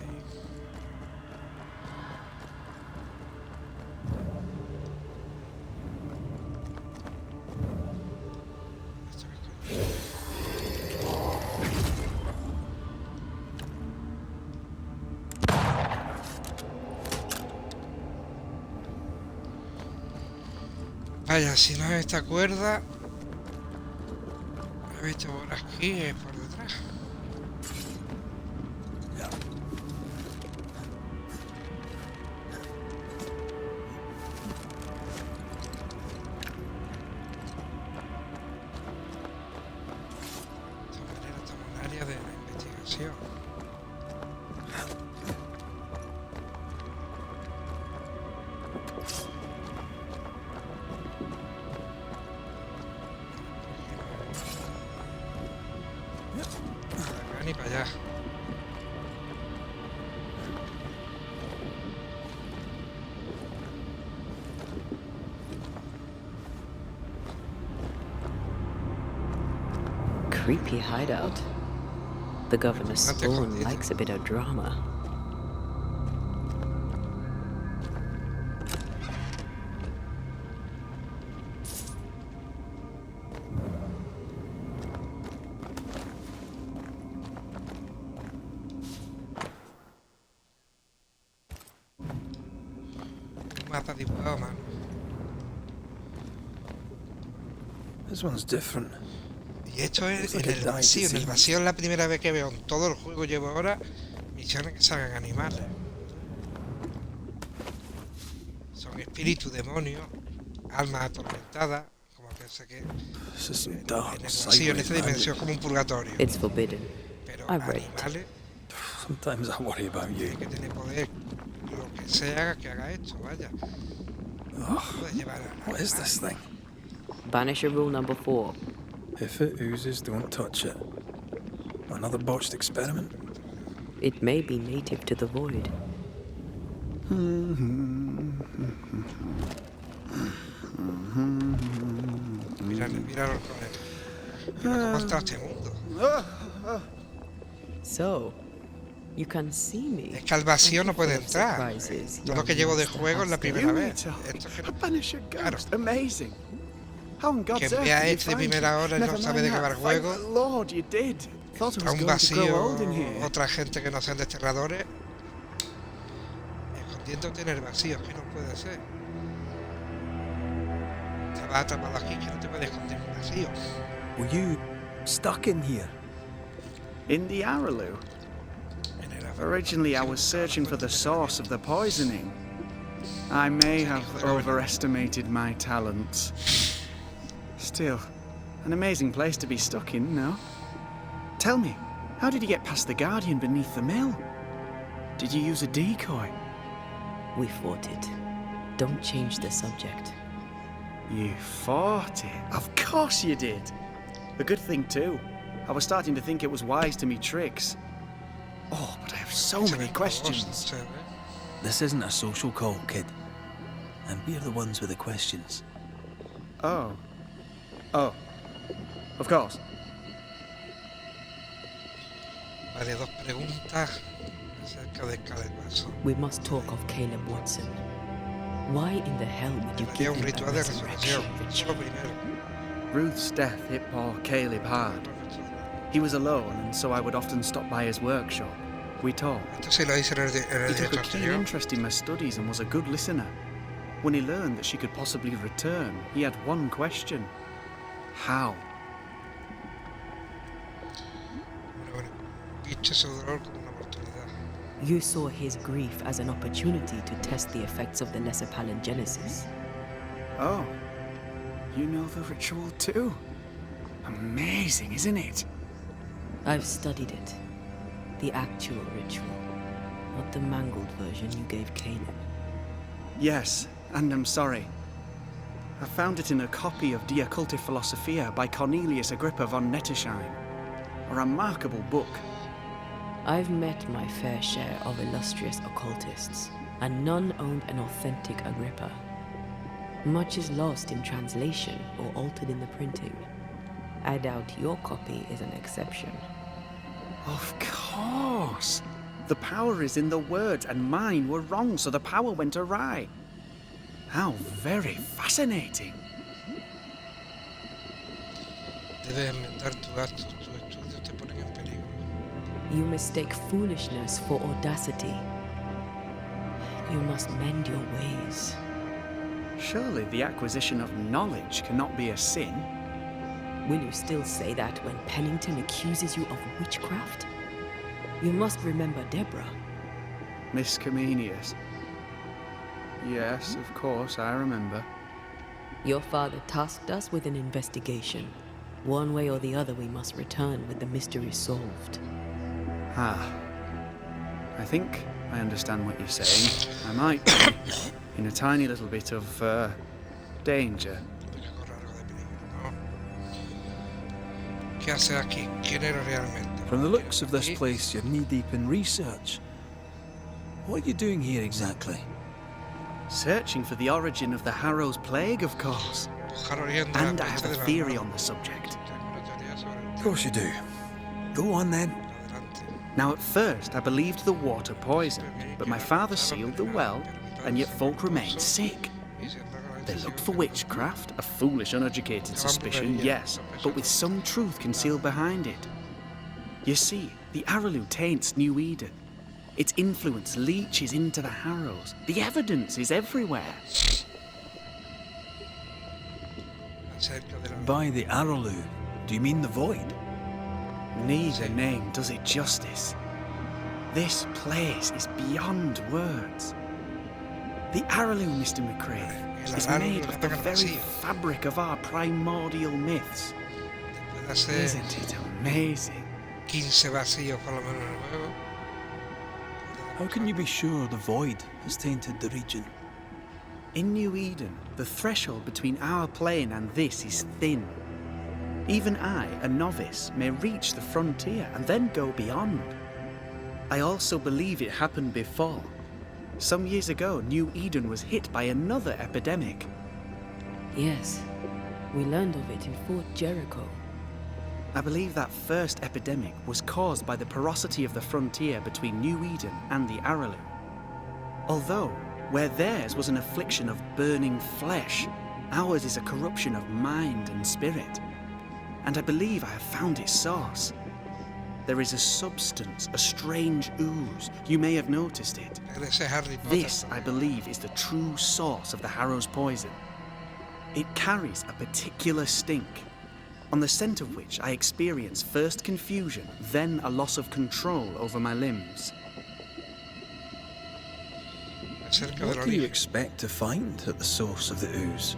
S1: Vaya, si no es esta cuerda, he visto por aquí, es por detrás. De esta manera estamos en el área de la investigación. Ni para allá.
S5: Creepy hideout. The governor's
S1: Bastante
S5: spawn
S1: escondido.
S5: likes a bit of drama.
S1: Un mapa dibujado a mano.
S2: This one's different.
S1: Y esto es
S2: It's
S1: en
S2: like a
S1: el
S2: dying
S1: vacío. En el
S2: disease.
S1: vacío es la primera vez que veo en todo el juego. Llevo ahora misiones que salgan animales. Son espíritus, demonios, almas atormentadas. Como que sé que
S2: This is some
S1: en
S2: dark,
S1: el vacío, en
S2: sideways
S1: esta dimensión,
S2: magic.
S1: como un purgatorio.
S5: It's forbidden.
S1: Pero
S5: I've read it.
S1: animales
S2: Sometimes I worry about you.
S1: tienen que tener poder. Lo que sea que haga esto, vaya.
S2: Ugh,
S1: Puede llevar a
S2: what is this thing?
S5: Banisher rule number 4.
S2: If it oozes, don't touch it. Another botched experiment?
S5: It may be native to the void.
S1: Míralo con él. ¿Cómo está este mundo?
S5: So, you can see me.
S1: Es que al vacío no puede entrar.
S5: Surprises,
S1: Todo lo
S5: young
S1: que llevo de
S5: master
S1: juego es la
S5: Hastings.
S1: primera
S7: You
S1: vez.
S7: need to-
S1: Esto es que
S7: A
S1: no-
S7: Banisher
S1: Claro.
S7: ghost. Amazing. How on God's
S1: Quien
S7: earth
S1: vea
S7: did you
S1: este de
S7: find
S1: primera
S7: it?
S1: hora y no
S7: Never
S1: sabe
S7: mind
S1: de qué va el
S7: that.
S1: juego.
S7: Thank the Lord, you did. Thought I
S1: A
S7: was
S1: un
S7: going to grow
S1: vacío,
S7: old in here.
S1: otra gente que no sean desterradores, escondiéndote en el vacío, que no puede ser. Estabas atrapado aquí, que no te puedes esconder en el vacío.
S2: Were you stuck in here?
S7: In the Araloo.
S1: En el
S7: Originally, I was searching for the source of the poisoning. I may have overestimated my talents. Still, an amazing place to be stuck in, no? Tell me, how did you get past the Guardian beneath the mill? Did you use a decoy?
S5: We fought it. Don't change the subject.
S7: You fought it? Of course you did. A good thing, too. I was starting to think it was wise to me tricks. Oh, but I have so many questions.
S2: This isn't a social call, kid. And we're the ones with the questions.
S7: Oh. Oh. Of course.
S1: Vale, dos preguntas acerca de cada paso.
S5: We must talk of Caleb Watson. Why in the hell would you
S1: Había
S5: give
S1: un
S5: him
S1: ritual
S5: a
S1: de
S5: resurrection
S1: resurrección. Eso
S5: ritual?
S1: lo primero.
S7: Ruth's death hit poor Caleb hard. He was alone, and so I would often stop by his workshop. We talked.
S1: Esto sí lo hice en el
S7: He took
S1: directo
S7: a keen
S1: anterior.
S7: interest in my studies and was a good listener. When he learned that she could possibly return, he had one question. How?
S1: Bueno, viste su dolor como una oportunidad.
S5: You saw his grief as an opportunity to test the effects of the lesser palingenesis.
S7: Oh. You know the ritual too? Amazing, isn't it?
S5: I've studied it. The actual ritual, not the mangled version you gave Caleb.
S7: Yes, and I'm sorry. I found it in a copy of De Occulti Philosophia by Cornelius Agrippa von Nettersheim. A remarkable book.
S5: I've met my fair share of illustrious occultists, and none owned an authentic Agrippa. Much is lost in translation or altered in the printing. I doubt your copy is an exception.
S7: Of course. The power is in the words, and mine were wrong, so the power went awry. How very fascinating.
S1: Debes enmendar tus actos, tus estudios te ponen en peligro.
S5: You mistake foolishness for audacity. You must mend your ways.
S7: Surely the acquisition of knowledge cannot be a sin.
S5: Will you still say that when Pennington accuses you of witchcraft? You must remember Deborah.
S7: Miss Comenius. Yes, of course, I remember.
S5: Your father tasked us with an investigation. One way or the other, we must return with the mystery solved.
S7: Ah. I think I understand what you're saying. I might be in a tiny little bit of, danger.
S1: Voy a correr algo de peligro, ¿no? ¿Qué hace aquí? ¿Quién eres realmente?
S2: From the looks of this
S1: Aquí,
S2: place, you're knee-deep in research. What are you doing here exactly?
S7: Searching for the origin of the Harrow's Plague, of course.
S1: buscar origen de la
S7: And I have
S1: peste
S7: a
S1: de la
S7: theory
S1: mano.
S7: on the subject.
S1: Tengo una teoría sobre el
S2: Of course you do. Go on then.
S1: adelante.
S7: Now, at first, I believed the water poisoned, but my father sealed the well, and yet folk remained sick.
S1: Y sin embargo, la
S7: They
S1: gente
S7: looked
S1: sigue
S7: for
S1: enferma.
S7: witchcraft, a foolish, uneducated suspicion, yes, but with some truth concealed behind it. You see, the Arrowloo taints New Eden. Its influence leaches into the Harrows. The evidence is everywhere.
S1: Acerca de la
S2: By the Arrowloo, do you mean the Void?
S7: Neither name does it justice. This place is beyond words. The Arrowloo, Mr. McCrae, is made of the very fabric of our primordial myths.
S1: puede hacer
S7: Isn't it amazing?
S1: 15 vacíos por lo menos en el juego.
S2: How can you be sure the Void has tainted the region?
S7: In New Eden, the threshold between our plane and this is thin. Even I, a novice, may reach the frontier and then go beyond. I also believe it happened before. Some years ago, New Eden was hit by another epidemic.
S5: Yes, we learned of it in Fort Jericho.
S7: I believe that first epidemic was caused by the porosity of the frontier between New Eden and the Arrowloo. Although, where theirs was an affliction of burning flesh, ours is a corruption of mind and spirit. And I believe I have found its source. There is a substance, a strange ooze. You may have noticed it.
S1: Ese Harry Potter.
S7: This, I believe, is the true source of the Harrow's poison. It carries a particular stink, on the scent of which I experience first confusion, then a loss of control over my limbs.
S1: Acerca del
S2: What do you
S1: origen.
S2: expect to find at the source of the ooze?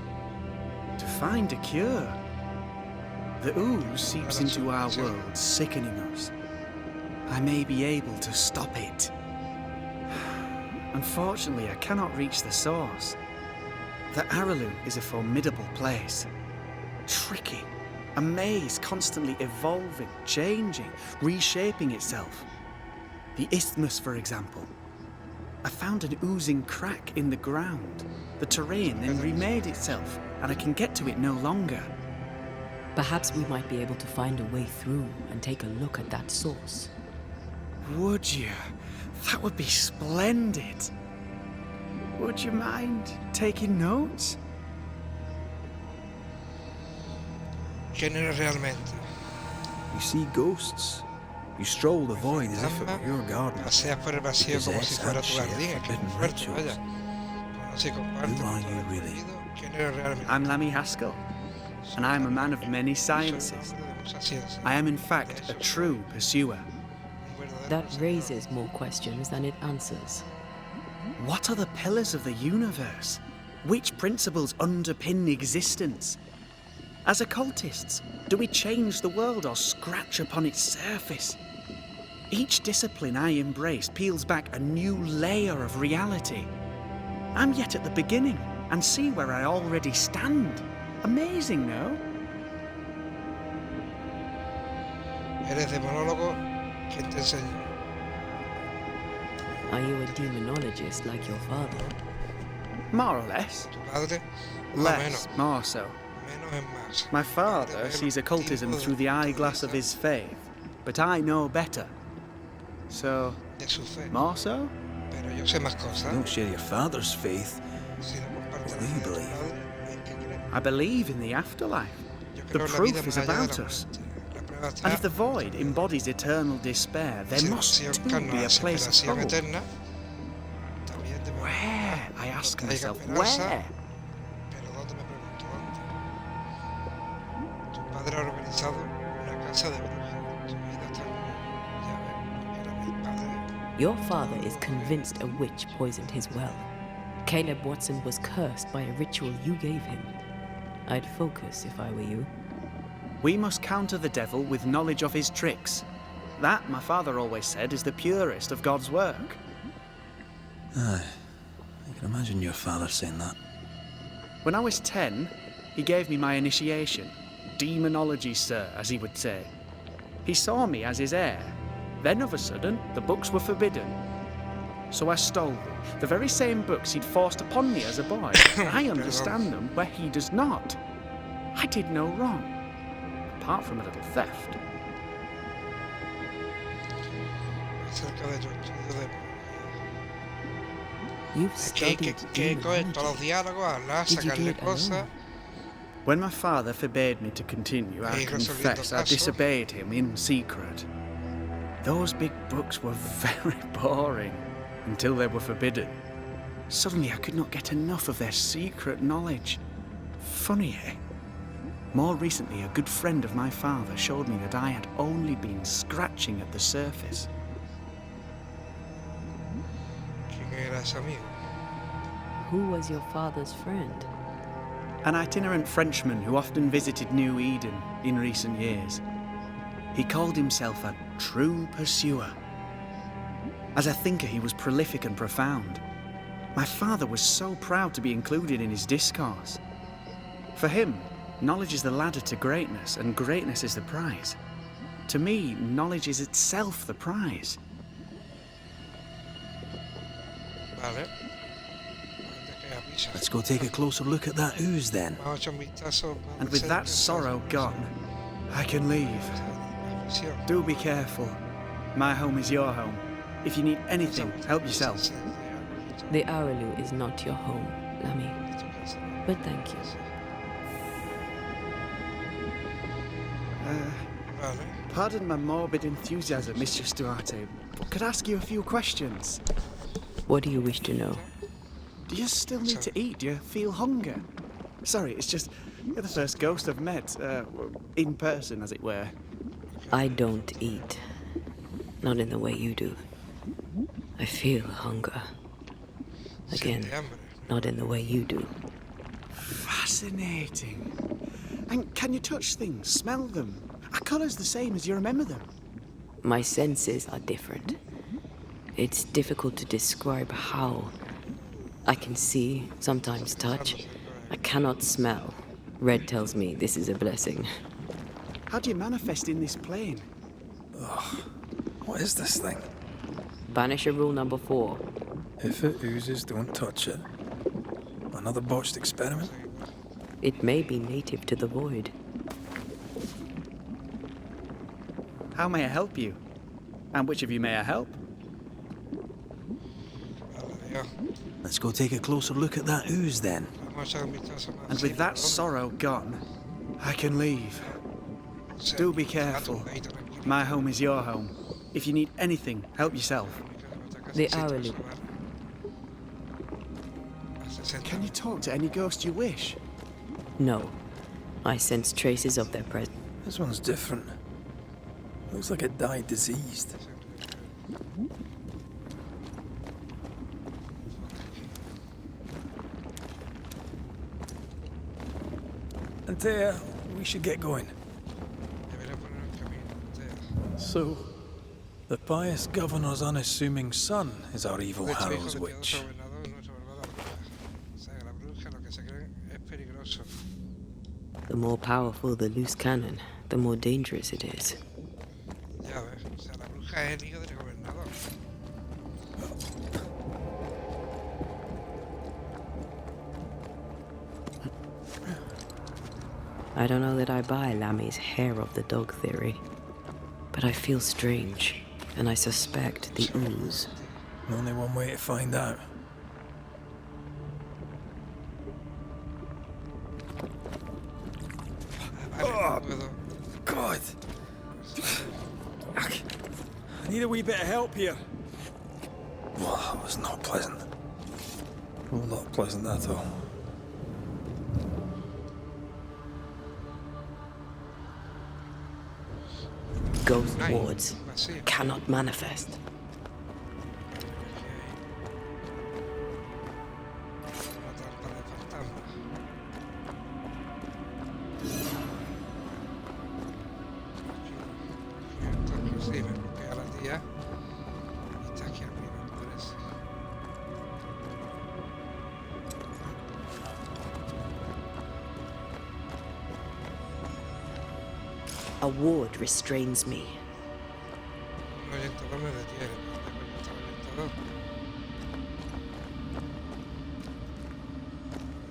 S7: To find a cure. The ooze seeps into our world, sickening us. I may be able to stop it. Unfortunately, I cannot reach the source. The Arrowloo is a formidable place. Tricky. A maze constantly evolving, changing, reshaping itself. The isthmus, for example. I found an oozing crack in the ground. The terrain then remade itself, and I can get to it no longer.
S5: Perhaps we might be able to find a way through and take a look at that source.
S7: Would you? That would be splendid. Would you mind taking notes?
S1: ¿Quién eres realmente?
S2: You see ghosts. You stroll the void as if it were your garden.
S1: Paseas por el vacío como si fuera tu jardín. Es que es muy fuerte, vaya. Conoce y comparte
S2: Who are
S1: con todo
S2: you
S1: el
S2: really?
S1: mundo. ¿Quién eres realmente?
S7: I'm Lammy Haskell, and I am a man of many sciences.
S1: Soy un hombre de muchas ciencias.
S7: I am, in fact, a true pursuer.
S1: Un verdadero
S5: That
S1: buscador.
S5: raises more questions than it answers.
S7: What are the pillars of the universe? Which principles underpin existence? As occultists, do we change the world or scratch upon its surface? Each discipline I embrace peels back a new layer of reality. I'm yet at the beginning and see where I already stand. Amazing, no?
S1: Eres demonólogo. ¿Quién te enseñó?
S5: Are you a demonologist like your father?
S7: More or less.
S1: ¿Tu padre? Más o
S7: Less,
S1: menos.
S7: more so.
S1: Menos es más.
S7: My father sees occultism through the eyeglass of his faith, but I know better. So,
S1: De su fe.
S7: more so?
S1: Pero yo sé más
S2: You
S1: cosas.
S2: don't share your father's faith.
S1: Si no compartes
S2: What
S1: la
S2: do you
S1: fe de tu
S2: believe?
S1: padre, ¿en qué crees?
S7: I believe in the afterlife.
S1: Yo
S7: The
S1: creo en la
S7: proof
S1: vida
S7: is
S1: más allá de
S7: about
S1: la
S7: us.
S1: muerte. La prueba está
S7: And if the void embodies eternal despair, there
S1: si
S7: must
S1: la
S7: too
S1: encarna
S7: be
S1: la
S7: a place of
S1: desesperación
S7: hope.
S1: eterna, también debe
S7: Where? I ask
S1: donde haya
S7: myself,
S1: esperanza,
S7: where?
S1: hubiera organizado una casa de brujas. Su vida está como, ya ves, porque era mi padre.
S5: Your father is convinced a witch poisoned his well. Caleb Watson was cursed by a ritual you gave him. I'd focus if I were you.
S7: We must counter the devil with knowledge of his tricks. That, my father always said, is the purest of God's work.
S2: Aye. I can imagine your father saying that.
S7: When I was 10, he gave me my initiation. Demonology, sir, as he would say. He saw me as his heir. Then, of a sudden, the books were forbidden. So I stole them. The very same books he'd forced upon me as a boy. I understand them where he does not. I did no wrong, apart from a little theft.
S1: Acerca de tu estudio de
S5: You've
S1: que
S5: studied
S1: cogen todos los
S5: demonology.
S1: diálogos, hablar,
S5: Did you do
S1: sacarle
S5: it
S1: cosas.
S5: alone?
S7: When my father forbade me to continue, I
S1: Hey, resolviendo
S7: confess I
S1: casos.
S7: disobeyed him in secret. Those big books were very boring until they were forbidden. Suddenly I could not get enough of their secret knowledge. Funny, eh? More recently, a good friend of my father showed me that I had only been scratching at the surface.
S1: ¿Quién era ese amigo?
S5: Who was your father's friend?
S7: An itinerant Frenchman who often visited New Eden in recent years. He called himself a true pursuer. As a thinker, he was prolific and profound. My father was so proud to be included in his discourse. For him, knowledge is the ladder to greatness, and greatness is the prize. To me, knowledge is itself the prize.
S1: Vale. ¿De qué avisa?
S2: Let's go take a closer look at that ooze then.
S1: Vamos a echar un vistazo. Vamos
S7: And
S1: a
S7: with
S1: hacer
S7: that
S1: un
S7: sorrow
S1: vistazo.
S7: gone, I can leave.
S1: La visión.
S7: Do be careful. My home is your home. If you need anything, help yourself.
S5: The Araloo is not your home, Lammy. But thank you.
S1: Vale.
S7: Pardon my morbid enthusiasm, Mistress Duarte, but could I ask you a few questions?
S5: What do you wish to know?
S7: Do you still need to eat? Do you feel hunger? Sorry, it's just you're the first ghost I've met, in person, as it were.
S5: I don't eat. Not in the way you do. I feel hunger. Again,
S1: Siente hambre.
S5: not in the way you do.
S7: Fascinating. And can you touch things, smell them? Are colours the same as you remember them?
S5: My senses are different. It's difficult to describe how. I can see, sometimes touch. I cannot smell. Red tells me this is a blessing.
S7: How do you manifest in this plane?
S2: What is this thing?
S5: Banisher rule number 4.
S2: If it oozes, don't touch it. Another botched experiment?
S5: It may be native to the void.
S7: How may I help you? And which of you may I help?
S1: Vale, Dios.
S2: Let's go take a closer look at that ooze then.
S1: Vamos a echar un vistazo más.
S7: And
S1: Sí,
S7: with that
S1: perdón.
S7: sorrow gone, I can leave.
S1: O sea,
S7: Do be
S1: gato,
S7: careful.
S1: ahí te tranquilo.
S7: My home is your home. If you need anything, help yourself.
S5: The Araloo.
S7: Can you talk to any ghost you wish?
S5: No. I sense traces of their presence.
S2: This one's different. Looks like it died diseased. Antea, we should get going.
S1: Debería poner en camino.
S2: So, the pious governor's unassuming son is our evil
S1: De hecho, hijo
S2: Harrow's
S1: de
S2: witch.
S1: piadoso gobernador, nuestra malvada bruja. O sea, que la bruja, lo que se creen, es peligroso.
S5: The more powerful the loose cannon, the more dangerous it is.
S1: Ya ves, o sea, la bruja es el hijo del gobernador.
S5: I don't know that I buy Lammy's hair of the dog theory, but I feel strange, and I suspect the ooze.
S2: Only one way to find out.
S1: Vale, no puedo.
S2: God! I need a wee bit of help here. Well, that was not pleasant. Well, not pleasant at all.
S5: Ghost
S1: Nice.
S5: wards
S1: Vacío.
S5: cannot manifest.
S1: Una trampa de fantasma. Aquí sí, me bloquea la tía. Y está aquí arriba, me parece.
S5: A ward restrains me.
S1: Un orientador me detiene. ¿Dónde está el orientador?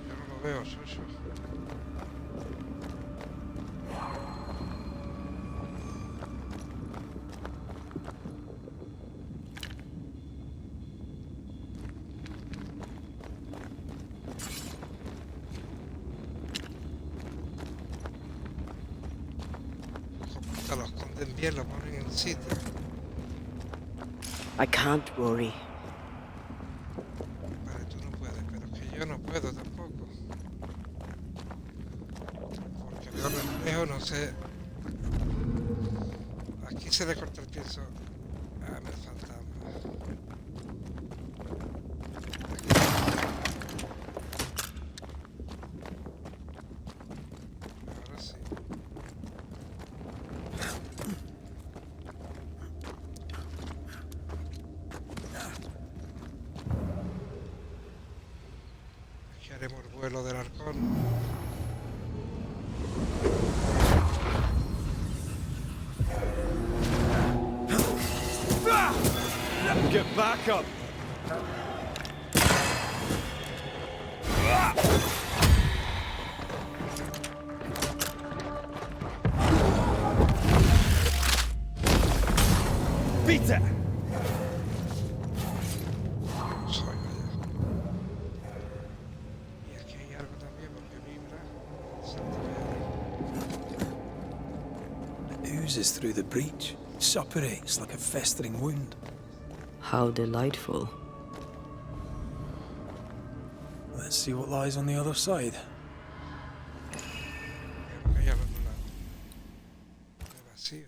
S1: Yo no lo veo, Soso. Como lo esconden bien, lo ponen en sitio.
S5: I can't, Rory.
S1: Vale, tú no puedes, pero es que yo no puedo tampoco. Porque veo reflejo, no sé. Aquí se le corta el pienso. Ah, me fantasma. Ahora sí. Aquí haremos el vuelo del halcón.
S2: Get back up! Beat it!
S1: Soy allá. Y aquí hay algo también porque vibra.
S2: It oozes through the breach. Suppurates like a festering wound.
S5: How delightful.
S2: Let's see what lies on the other side.
S1: Creo que hay al otro lado. De vacío.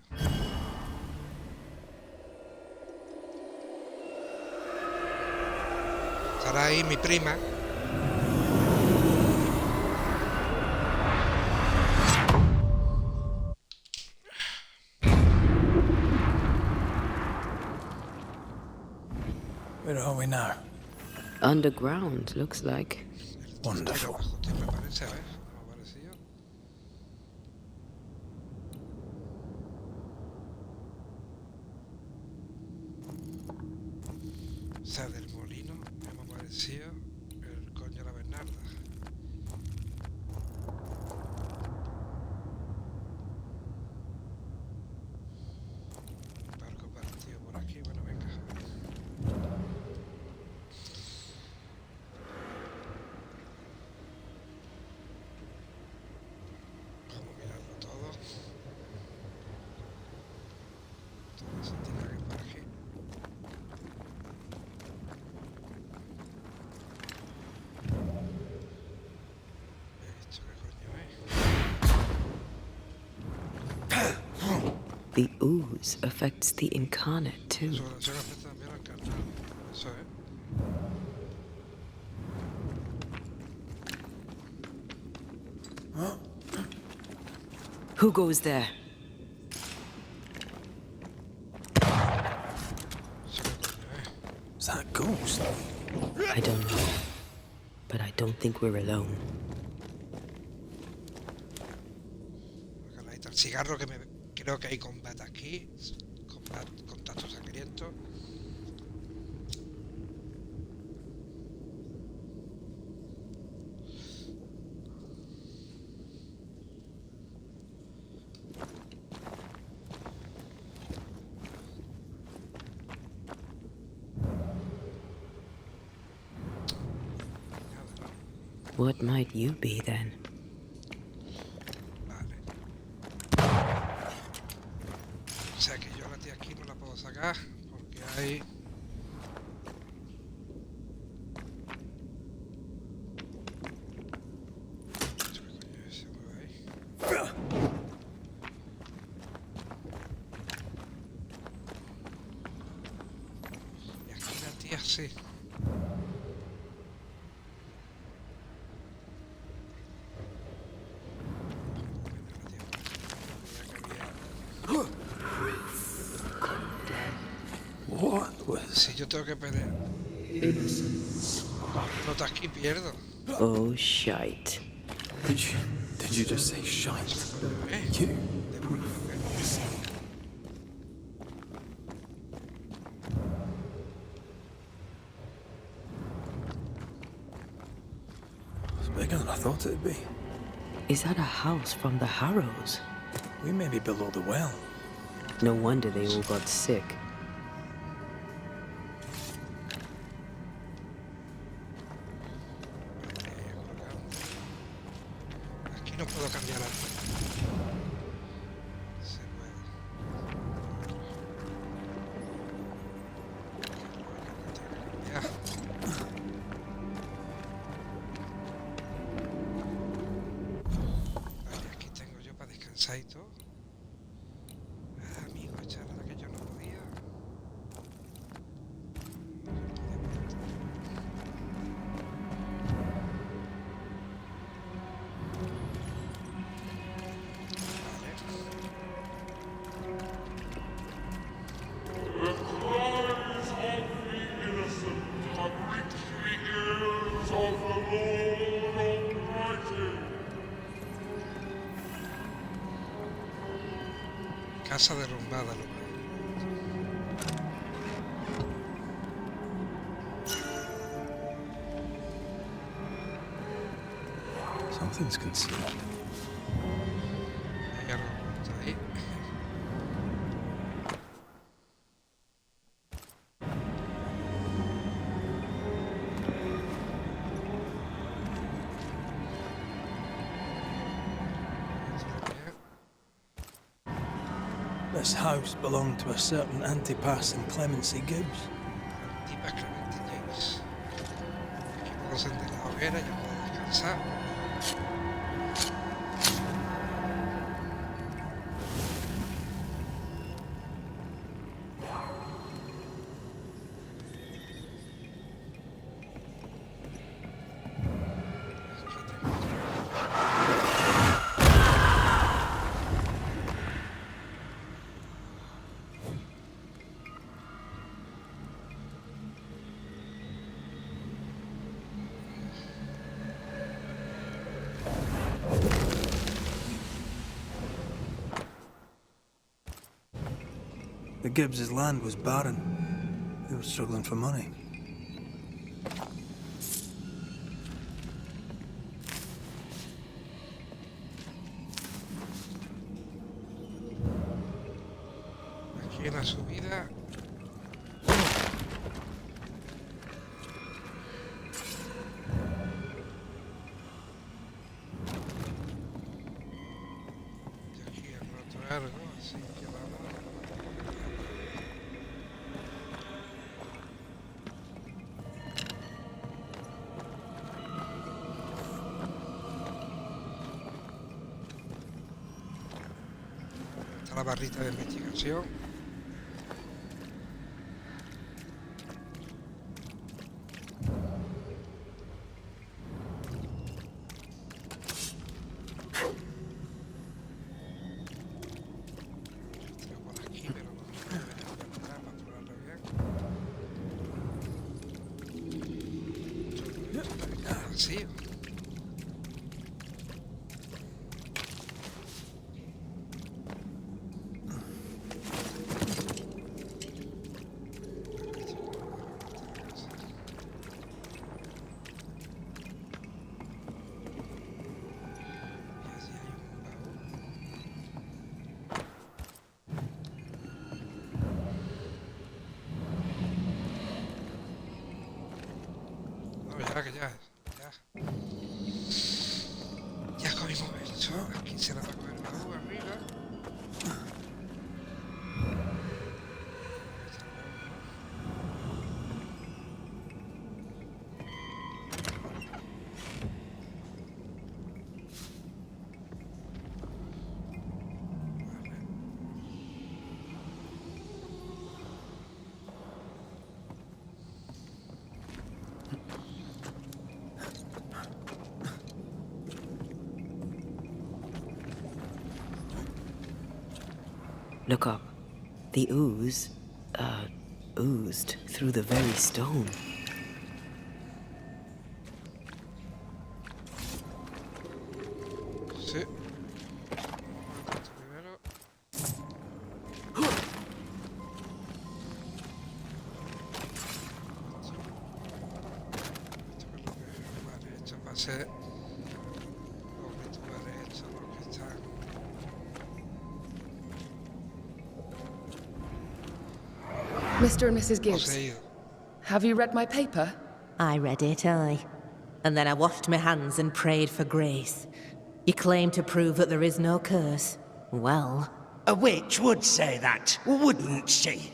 S1: Estará ahí mi prima.
S2: Where are we now?
S5: Underground, looks like.
S2: Wonderful.
S1: Hostia, me parece, a ver, no me ha parecido. O sea, del molino me ha parecido el coño de la Bernarda. Barco partido por aquí, bueno, venga. Vamos mirando todo. Todo se tendrá que ir por aquí. ¿Esto qué coño es?
S5: The ooze affects the incarnate too.
S1: Su oración afecta también al carnal. Eso es.
S5: Who goes there?
S1: Eso qué coño es.
S2: Is that a ghost?
S5: I don't know. But I don't think we're alone.
S1: Ahí está el cigarro que me... Creo que hay combate aquí. Contacto sangriento.
S5: What might you be then?
S1: Vale. O sea que yo la tía aquí no la puedo sacar porque hay... ¿Esto qué coño es? ¿Se mueve ahí? Hostia, sí.
S2: What was...
S1: Si yo tengo que pelear. Nota aquí pierdo.
S5: Oh, shite.
S2: Did you just say shite? You... It's bigger than I thought it'd be.
S5: Is that a house from the Harrows?
S2: We may be below the well.
S5: No wonder they all got sick.
S1: Aquí no puedo cambiar algo. Se puede. Ya. Vale, aquí tengo yo para descansar y todo. Ah, amigo, echar la que yo no podía. Casa derrumbada, loco.
S2: Something's concealed.
S1: Hay algo oculto ahí.
S2: This house belonged to a certain Antipas and Clemency Gibbs.
S1: Tipa Clemente James. Aquí puedo encender la hoguera, ya puedo descansar.
S2: The Gibbs' land was barren. They were struggling for money.
S1: Aquí en la subida. Y aquí he roto algo, así que vamos. Está la barrita de investigación. Tiro por aquí, pero no me voy a ver atrás para probarlo bien. Está vacío. Y así hay un baúl. No, ya, que ya. Ya comimos esto. Aquí será para comer el baúl arriba.
S5: Look up. The ooze, oozed through the very stone.
S1: Sí. Esto primero. Vale, esto va a ser los rituales, estos los que están.
S8: Mr. and Mrs. Gibbs,
S1: Poseídos.
S8: have you read my paper?
S9: I read it, aye. And then I washed my hands and prayed for grace. You claim to prove that there is no curse. Well,
S10: A witch would say that, wouldn't she?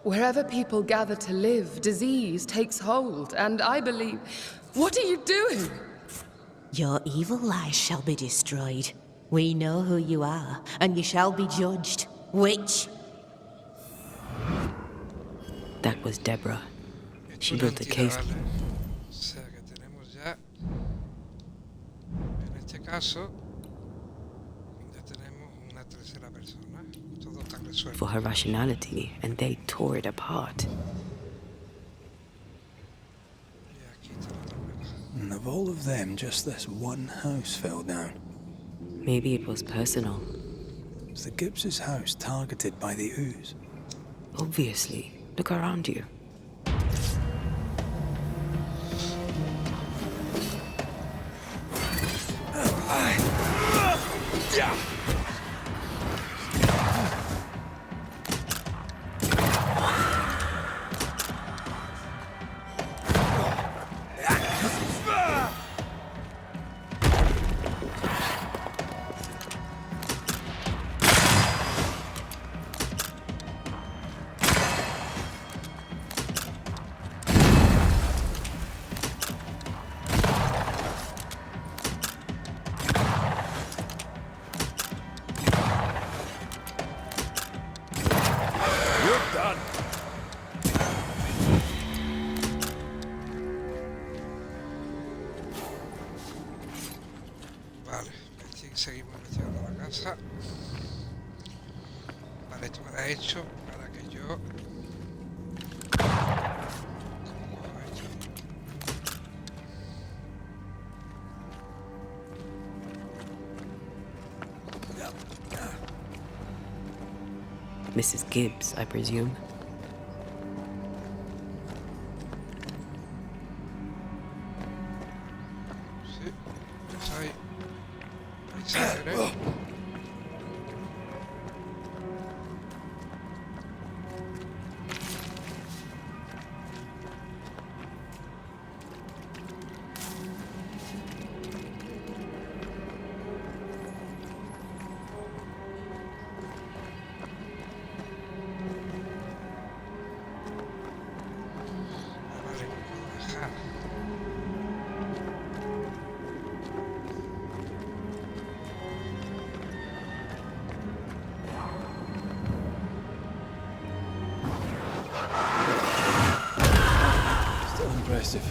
S8: Wherever people gather to live, disease takes hold, and I believe... What are you doing?
S9: your evil lies shall be destroyed. We know who you are, and you shall be judged. Witch!
S5: That was Deborah.
S1: Esto
S5: She
S1: es
S5: built a case.
S1: ¿vale? O sea que tenemos ya. En este caso. Ya tenemos una tercera persona. Todo está resuelto.
S5: For her rationality, and they tore it apart.
S1: Y aquí está la otra prueba.
S2: And of all of them, just this one house fell down.
S5: Maybe it was personal.
S2: Was the Gibbs' house targeted by the ooze?
S5: Obviously. Look around you.
S1: Vale, aquí seguimos investigando la casa. Vale, esto me lo ha hecho para que yo. ¿Cómo cojo esto?
S5: Mrs. Gibbs, I presume.
S1: Sí, pues ahí. Ahí se ve. Vale, no puedo dejar.
S2: Still impressive.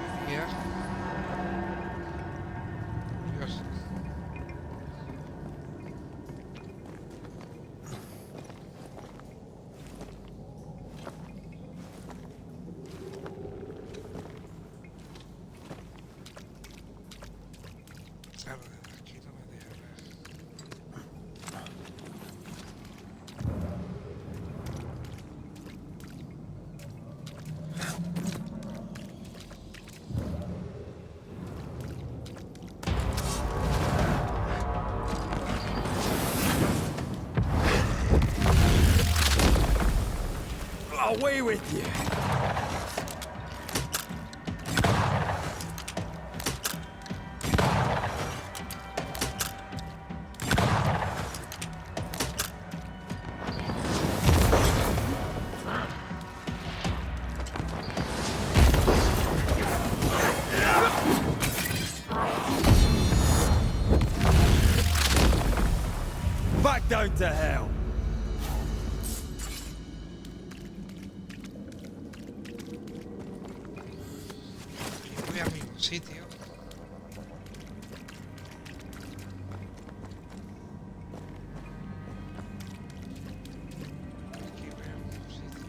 S1: Aquí venía. Dios. Claro, desde aquí no me deja ver.
S2: Away with you! Back down to hell!
S1: un sitio. Aquí veo un sitio.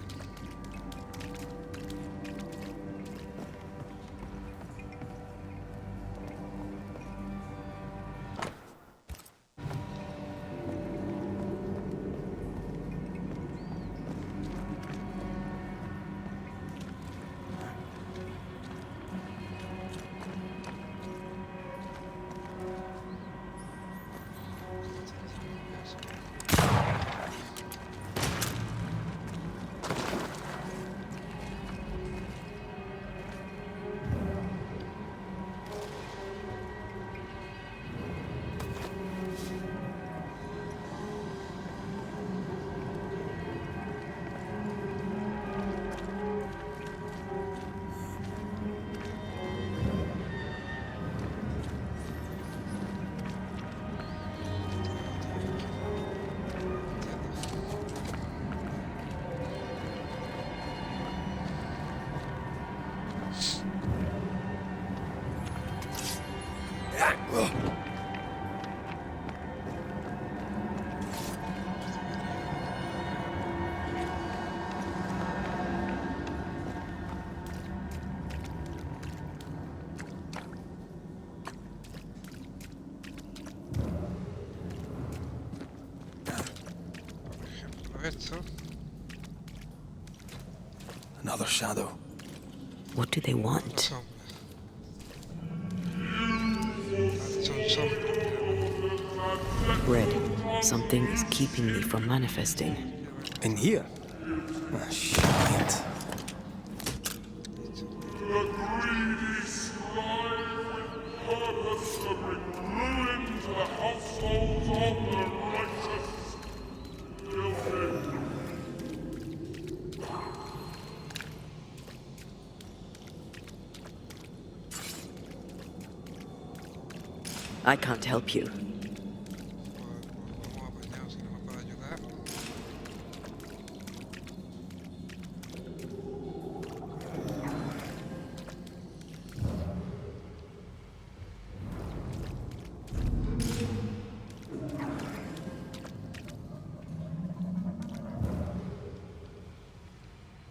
S1: Esto.
S2: Another shadow.
S5: What do they want?
S1: Sombra. Son sombras.
S5: Red, something is keeping me from manifesting.
S2: In here? Ah, shit.
S5: I can't help you.
S1: Vamos a apañar si no me puede ayudar.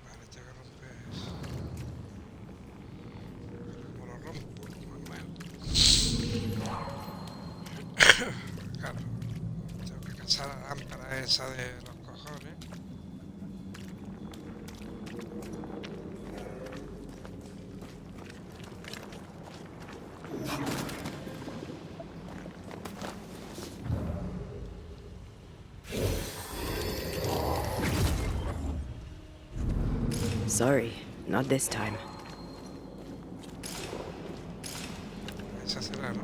S1: Vale, tengo que romper eso. Pero como lo rompo, más o menos. Claro, tengo que cazar la lámpara esa de los cojones.
S5: Sorry, not this time.
S1: Esa será, ¿no?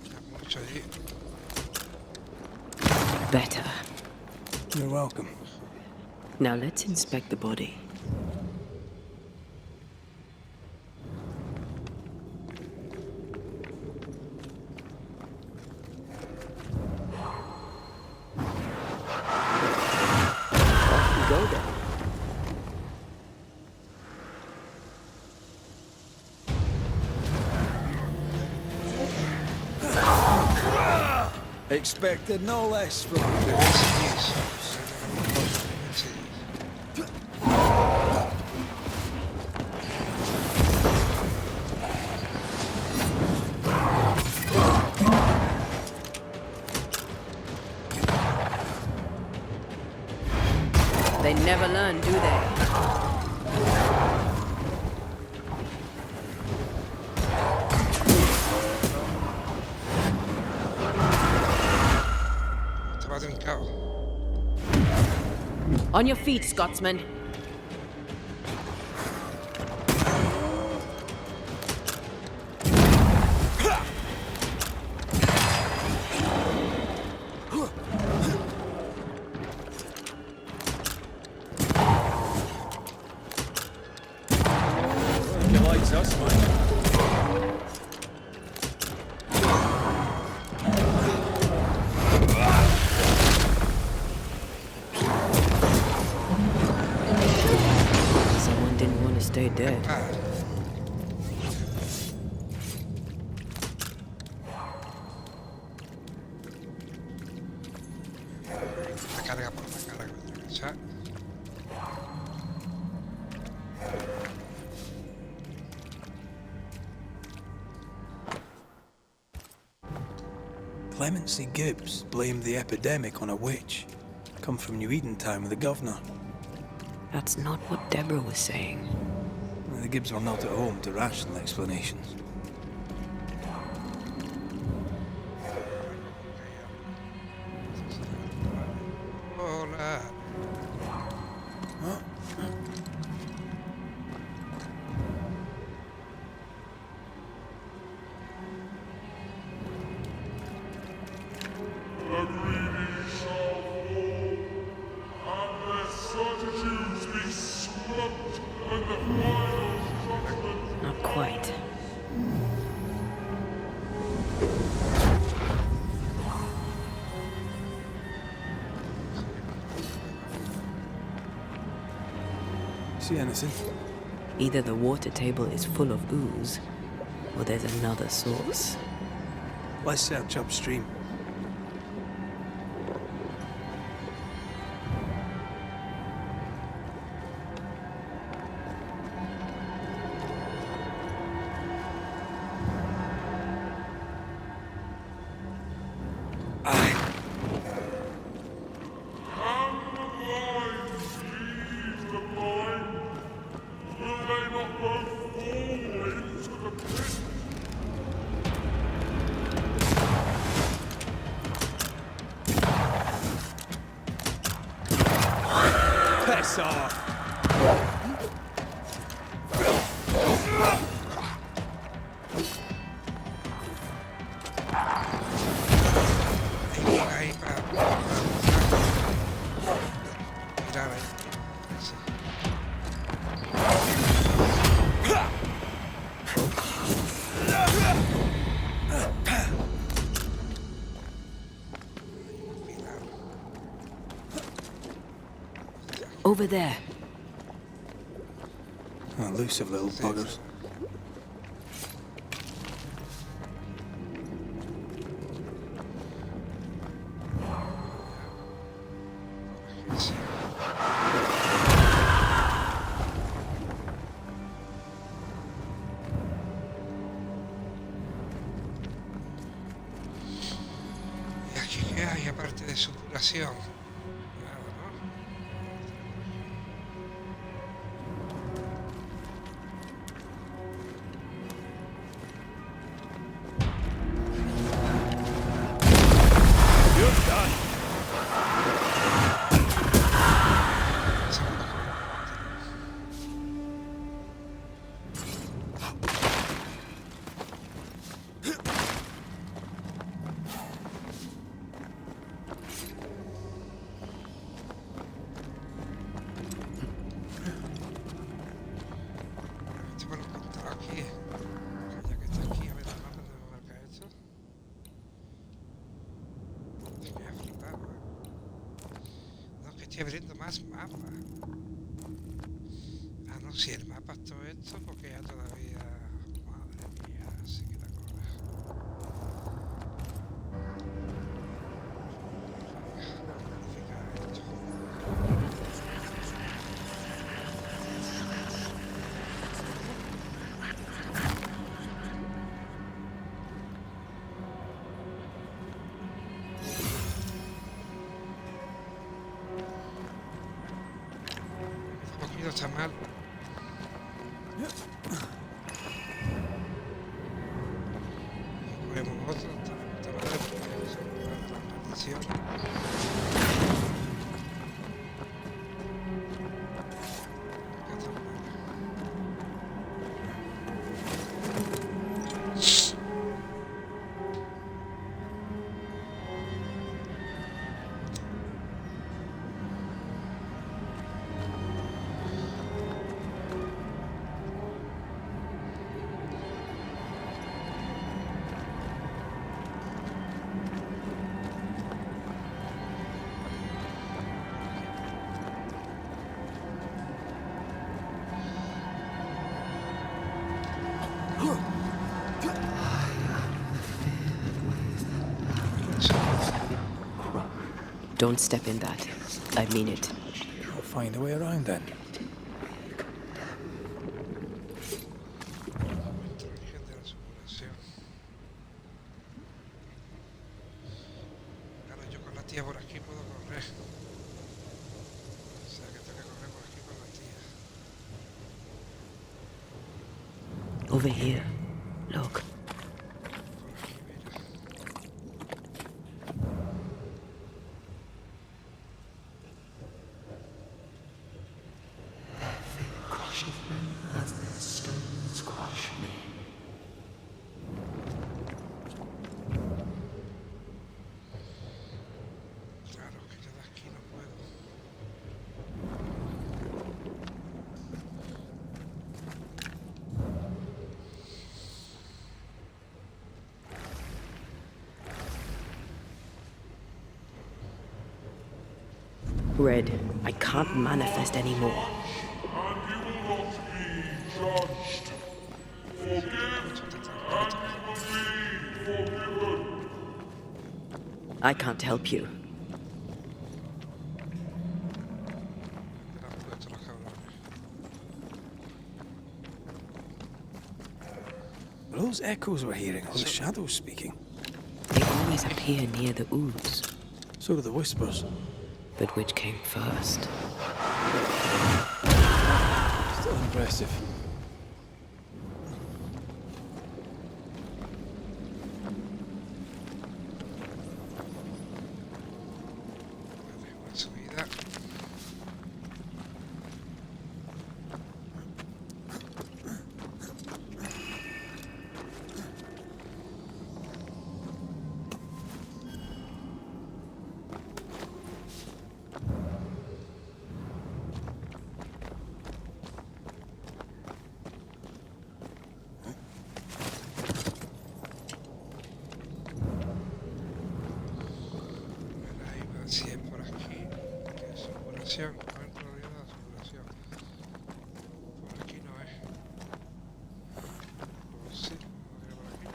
S1: Ya mucho allí.
S5: Better.
S2: You're welcome.
S5: Now let's inspect the body. Off you go then.
S2: Expected no less from you.
S5: They never learn, do they?
S1: Estaba trincado.
S5: On your feet, Scotsman.
S2: You likes us, man.
S5: stay dead.
S1: La carga por la cara con la derecha.
S2: Clemency Gibbs blamed the epidemic on a witch. Come from New Eden town with the governor.
S5: That's not what Deborah was saying.
S2: The Gibbs were not at home to rational explanations.
S1: Hola.
S5: Not quite.
S2: See anything?
S5: Either the water table is full of ooze, or there's another source.
S2: Let's search upstream. Piss off!
S1: Ahí para mirar ahí. Sí.
S5: Over there.
S2: Elusive little buggers.
S1: ¿Y aquí qué hay aparte de supuración? Nada, ¿no?
S2: You're done.
S1: Este me lo he encontrado aquí. Ya que está aquí, a ver el mapa donde me marca esto. Estoy a flipar, ¿eh? No, que estoy abriendo más mapas. Ah, no, si el mapa es todo esto, porque ya todavía... Madre mía, sí que la cosa. Modificar esto. Este poquito está mal. Cogemos otro, está mal, porque se guarda la maldición. Acá está mal.
S5: Don't step in that. I mean it.
S2: I'll find a way around then.
S1: Virgen de la supuración. Claro, yo con la tía por aquí puedo correr. O sea que tengo que correr por aquí con la tía.
S5: Over here. Look.
S1: Por aquí, mira. Claro, que yo de aquí no puedo.
S5: Red, I can't manifest anymore. I can't help you.
S1: Me la han puesto los cabrones.
S2: Were those echoes we're hearing, or the shadows speaking?
S5: They always appear near the ooze.
S2: So do the whispers.
S5: But which came first?
S2: Still impressive.
S1: Vale, buena subida. Mira, ahí va 100 por aquí. Que es supuración. No en realidad supuración. Por aquí no es. O sí, podría por aquí.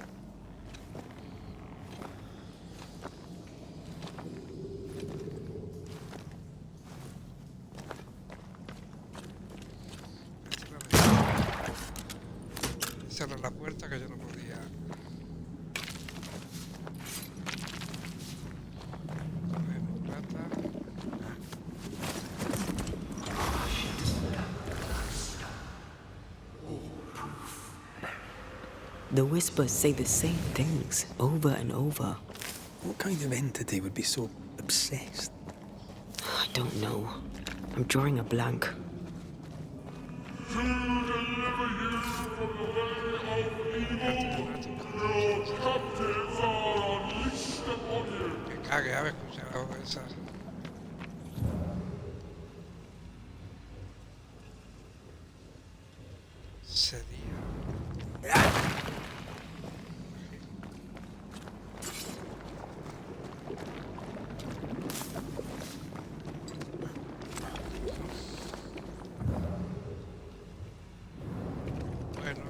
S1: Cerrar la puerta que yo no podía. Coger mi plata.
S5: The whispers say the same things over and over.
S2: What kind of entity would be so obsessed?
S5: I don't know. I'm drawing a blank.
S1: Que cague, a ver, escucha la voz esa. Sería. Bueno.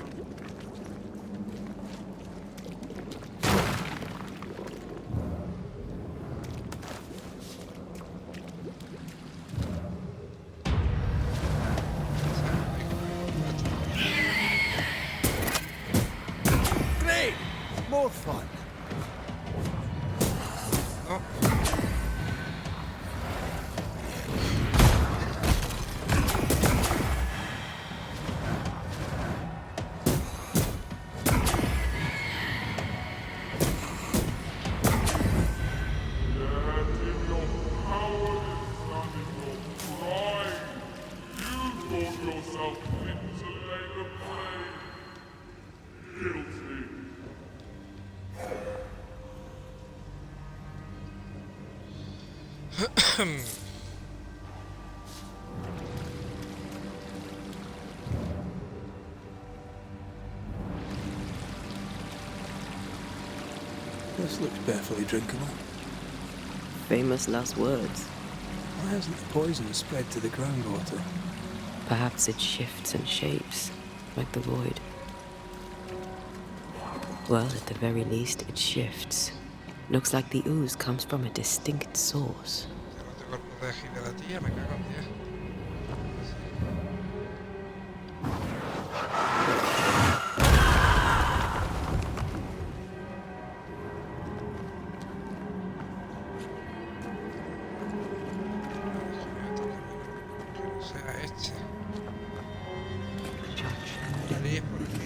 S2: Great! More fun.
S1: No.
S2: This looks perfectly drinkable.
S5: Famous last words.
S2: Why hasn't the poison spread to the groundwater?
S5: Perhaps it shifts and shapes, like the void. Well, at the very least, it shifts. Looks like the ooze comes from a distinct source.
S1: Ya no tengo el poder de girar a la tía, me cago en 10. Que no sea este. Ahí es por aquí.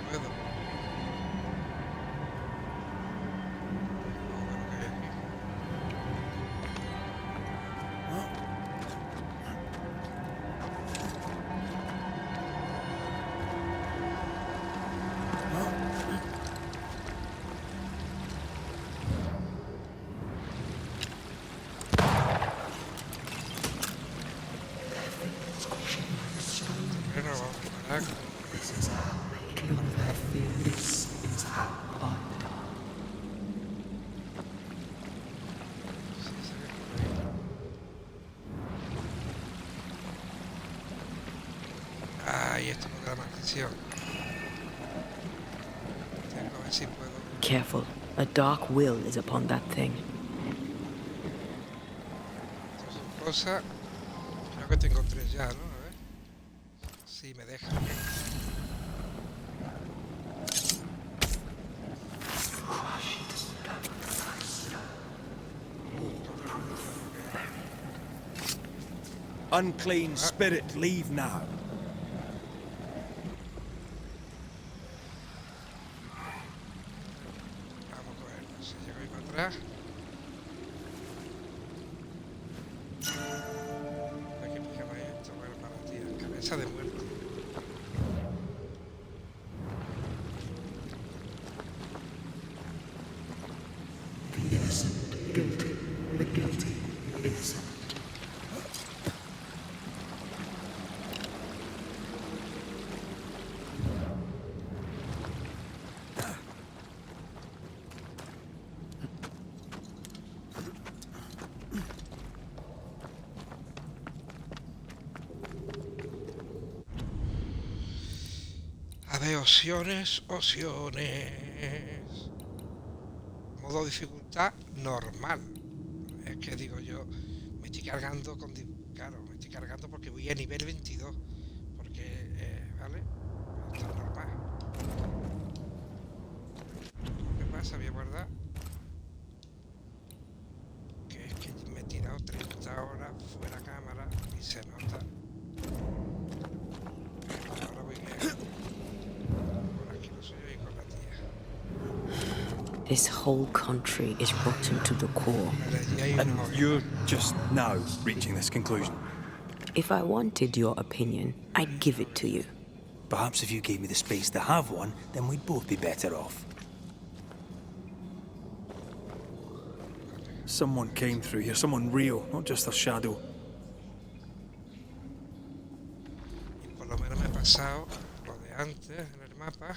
S1: Puedo. Vamos a ver lo que hay aquí. Bueno, vamos a parar. Sí, se ve por ahí. Ay, esto me da maldición. Tengo a ver si puedo.
S5: Careful. A dark will is upon that thing.
S1: Esto son cosas. Creo que tengo 3 ya, ¿no? A ver. Sí, me deja.
S2: Unclean spirit, leave now.
S1: Vamos a cogerlo. Si llego ahí para atrás. Hay que picarme esto. Bueno, para la tía. Cabeza de muerto. A ver, opciones. Modo dificultad normal. Es que digo yo, me estoy cargando con... Claro, me estoy cargando porque voy a nivel 22. Porque, ¿vale? Esto es normal. ¿Qué pasa? Voy a guardar. Que es que me he tirado 30 horas fuera cámara y se nota. Ahora voy bien. Por aquí lo suyo y con la tía.
S5: This whole country is rotten to the core.
S1: Vale, allí hay un
S2: And
S1: móvil.
S2: you're just now reaching this conclusion.
S5: If I wanted your opinion, I'd give it to you.
S2: Perhaps if you gave me the space to have one, then we'd both be better off. Someone came through here, someone real, not just a shadow.
S1: Y por lo menos me he pasado lo de antes en el mapa.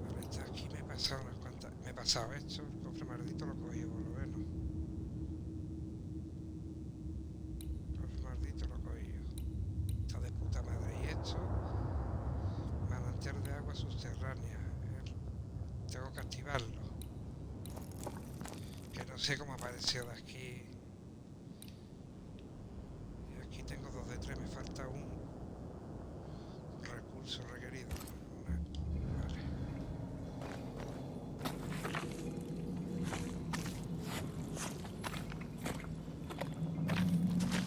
S1: Vale, está aquí, me he pasado unas cuantas. Me he pasado esto, el cofre maldito lo he cogido por lo menos. El cofre maldito lo he cogido. Está de puta madre. Y esto, manantial de agua subterránea. Tengo que activarlo. Que no sé cómo apareció de aquí. Y aquí tengo 2 de 3, me falta un recurso requerido. Vale.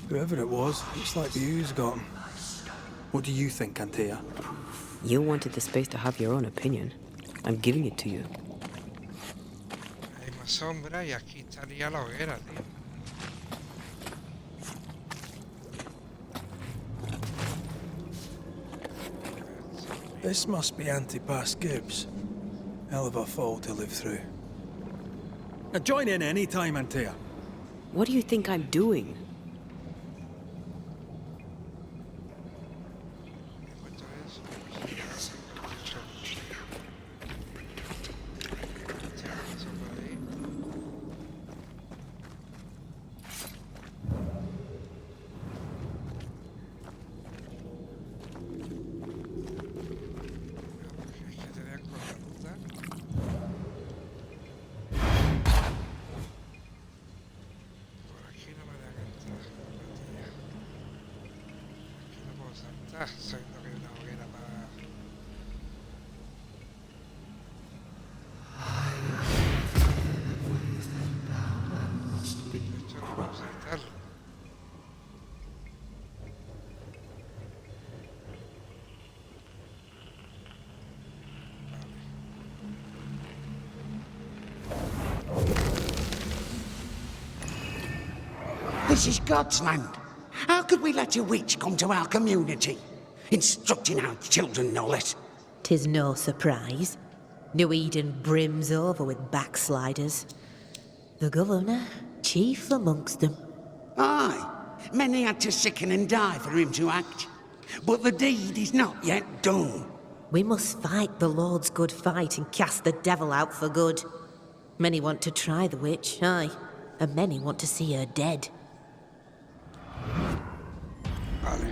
S2: Whoever it was, looks like the ooze got him. What do you think, Antea?
S5: You wanted the space to have your own opinion. I'm giving it to you.
S1: Hay más sombra y aquí estaría la hoguera, tío.
S2: This must be Antipas Gibbs. Hell of a fall to live through. Now join in any time, Antea.
S5: What do you think I'm doing?
S1: Encuentro eso. Eso por ahí. atrás, sabiendo que hay una hoguera para... Esto no vamos a evitarlo.
S10: This is God's land. How could we let a witch come to our community? Instructing our children, no less.
S9: 'Tis no surprise. New Eden brims over with backsliders. The governor, chief amongst them.
S10: Aye, many had to sicken and die for him to act. But the deed is not yet done.
S9: We must fight the Lord's good fight and cast the devil out for good. Many want to try the witch, aye, and many want to see her dead.
S1: Vale.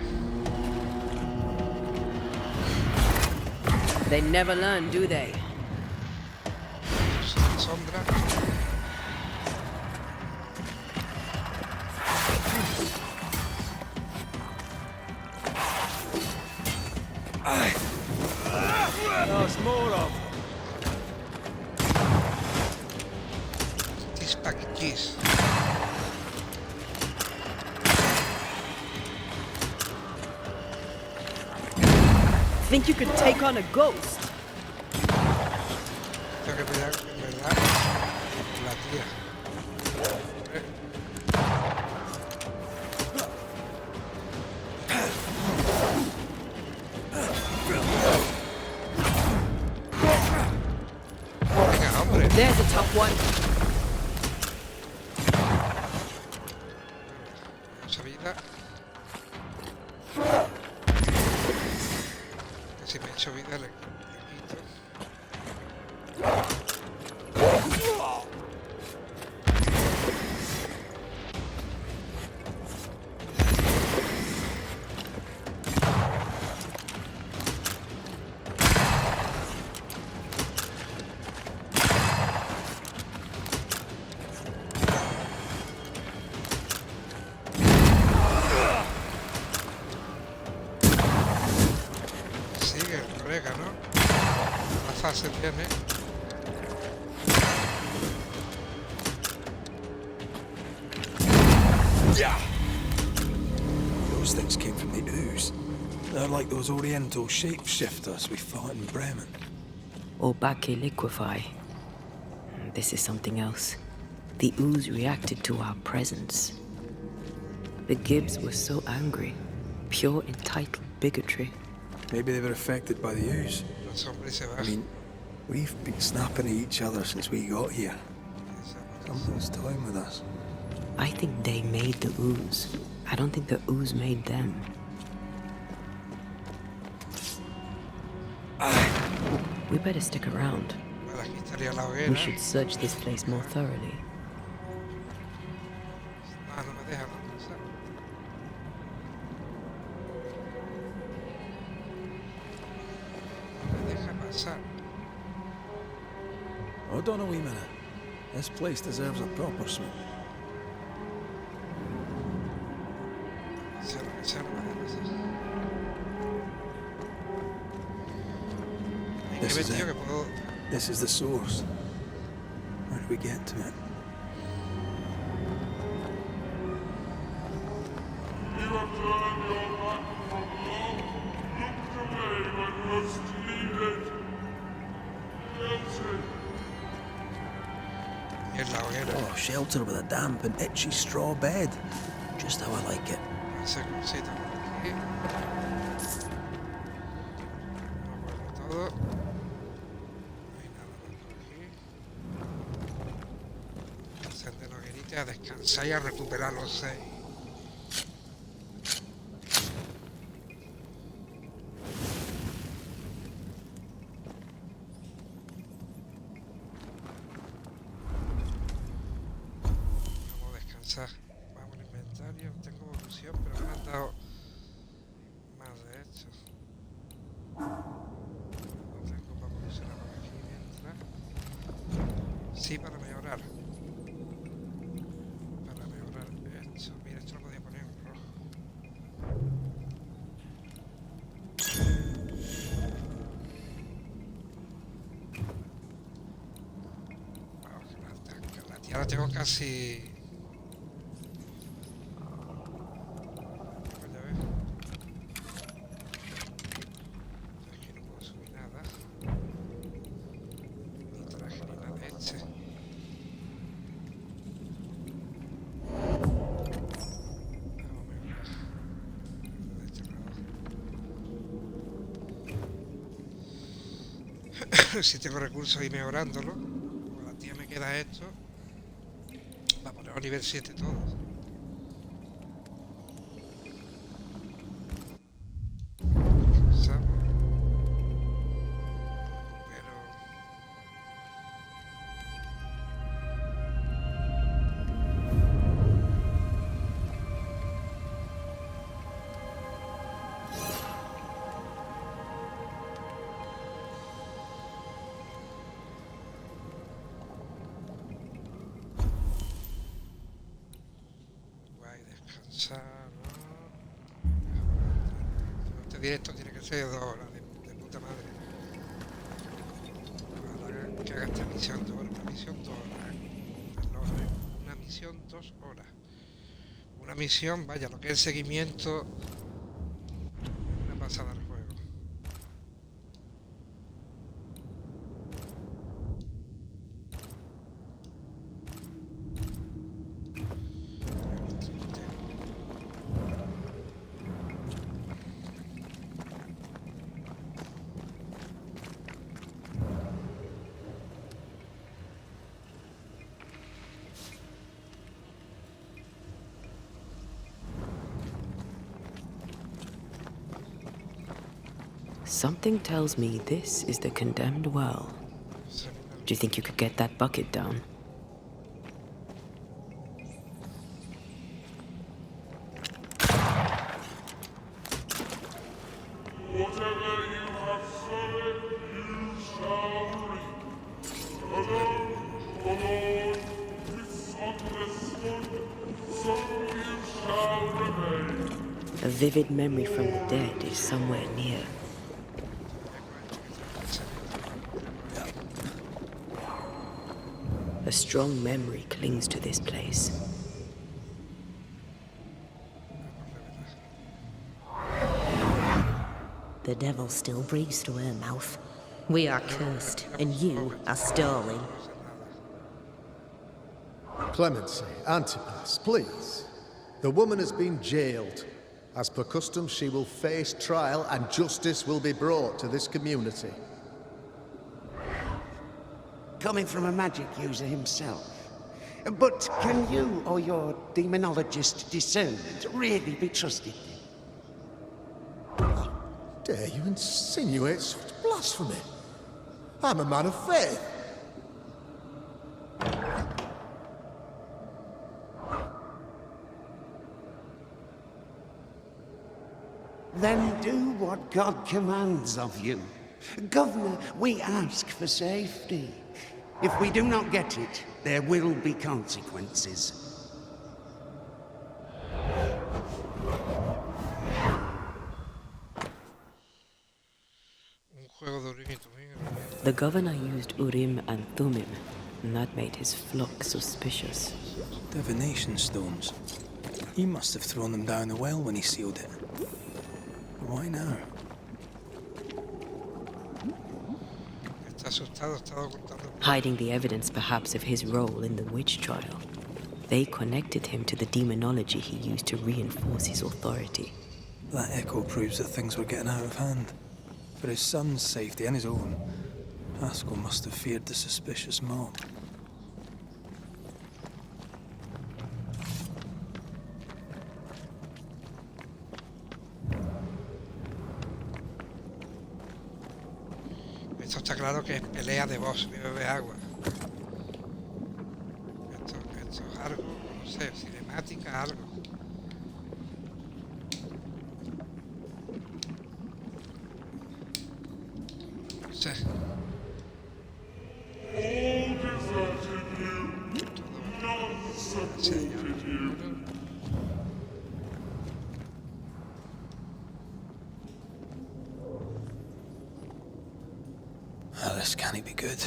S5: They never learn, do they?
S1: Sombra.
S2: There's more of them.
S1: These packages.
S5: Think you could take on a ghost?
S1: Tengo que pelear, en verdad, la tía. Venga, hombre.
S5: There's a tough one.
S1: Mucha vida. Que si me echo vida le quito. Sigue el colega, ¿no? La fase tiene.
S2: Those things came from the ooze. They're like those oriental shapeshifters we fought in Bremen.
S5: Or Bacche liquefy. This is something else. The ooze reacted to our presence. The Gibbs were so angry. Pure entitled bigotry.
S2: Maybe they were affected by the ooze.
S1: Los hombres se
S2: I
S1: van.
S2: mean, we've been snapping at each other since we got here. Something's toying with us.
S5: I think they made the ooze. I don't think the ooze made them. We better stick around.
S1: Vale, aquí estaría la
S5: We
S1: hoguera.
S5: should search this place more thoroughly.
S1: Ah, no me deja, no pasar. No me deja pasar.
S2: Hold on a wee minute. This place deserves a proper smoke.
S1: Sea lo que sea, no me deja pasar. Hay que
S2: This
S1: ver,
S2: is
S1: tío,
S2: it.
S1: que puedo...
S2: This is the source. How do we get to it?
S1: Y es la hoguera.
S2: Oh, shelter with a damp and itchy straw bed. Just how I like it.
S1: Esa cosita por aquí. Vamos a todo. No hay nada más por aquí. Encender la hoguerita, a descansar y a recuperar los 6. Vamos a descansar. Vamos al inventario. Tengo evolución, pero me han dado más de esto. No tengo para evolucionar por aquí mientras. Sí, para mejorar. Para mejorar esto. Mira, esto lo podía poner en rojo. ahora tengo casi... Pues ya ves. Aquí no puedo subir nada. Ni traje ni la leche. Vamos a mejorar. La leche para abajo. Si tengo recursos y mejorándolo. Como la tía me queda esto. Va a poner a nivel 7 todos. Descansamos. Pero... Guay, descansar, ¿no? Este directo tiene que ser de 2 horas, de puta madre. Ojalá que haga esta misión 2 horas, una misión 2 horas. Una misión 2 horas. Una misión, vaya, lo que es el seguimiento. Una pasada al juego.
S5: Something tells me this is the condemned well. Do you think you could get that bucket down? A vivid memory from the dead is somewhere near. A strong memory clings to this place.
S9: The devil still breathes through her mouth. We are cursed, and you are stolen.
S6: Clemency, Antipas, please. The woman has been jailed. As per custom, she will face trial and justice will be brought to this community.
S10: Coming from a magic user himself. But can you or your demonologist discernment really be trusted?
S6: How dare you insinuate such blasphemy? I'm a man of faith.
S10: Then do what God commands of you. Governor, we ask for safety. If we do not get it, there will be consequences.
S5: The governor used Urim and Thummim, and that made his flock suspicious.
S2: Divination stones. He must have thrown them down the well when he sealed it. But why now?
S5: Hiding the evidence perhaps of his role in the witch trial. They connected him to the demonology he used to reinforce his authority.
S2: That echo proves that things were getting out of hand. For his son's safety and his own, Haskell must have feared the suspicious mob.
S1: Esto está claro que es pelea de boss, bebe agua. Esto es algo, no sé, cinemática, algo. No sé.
S2: This can't be good.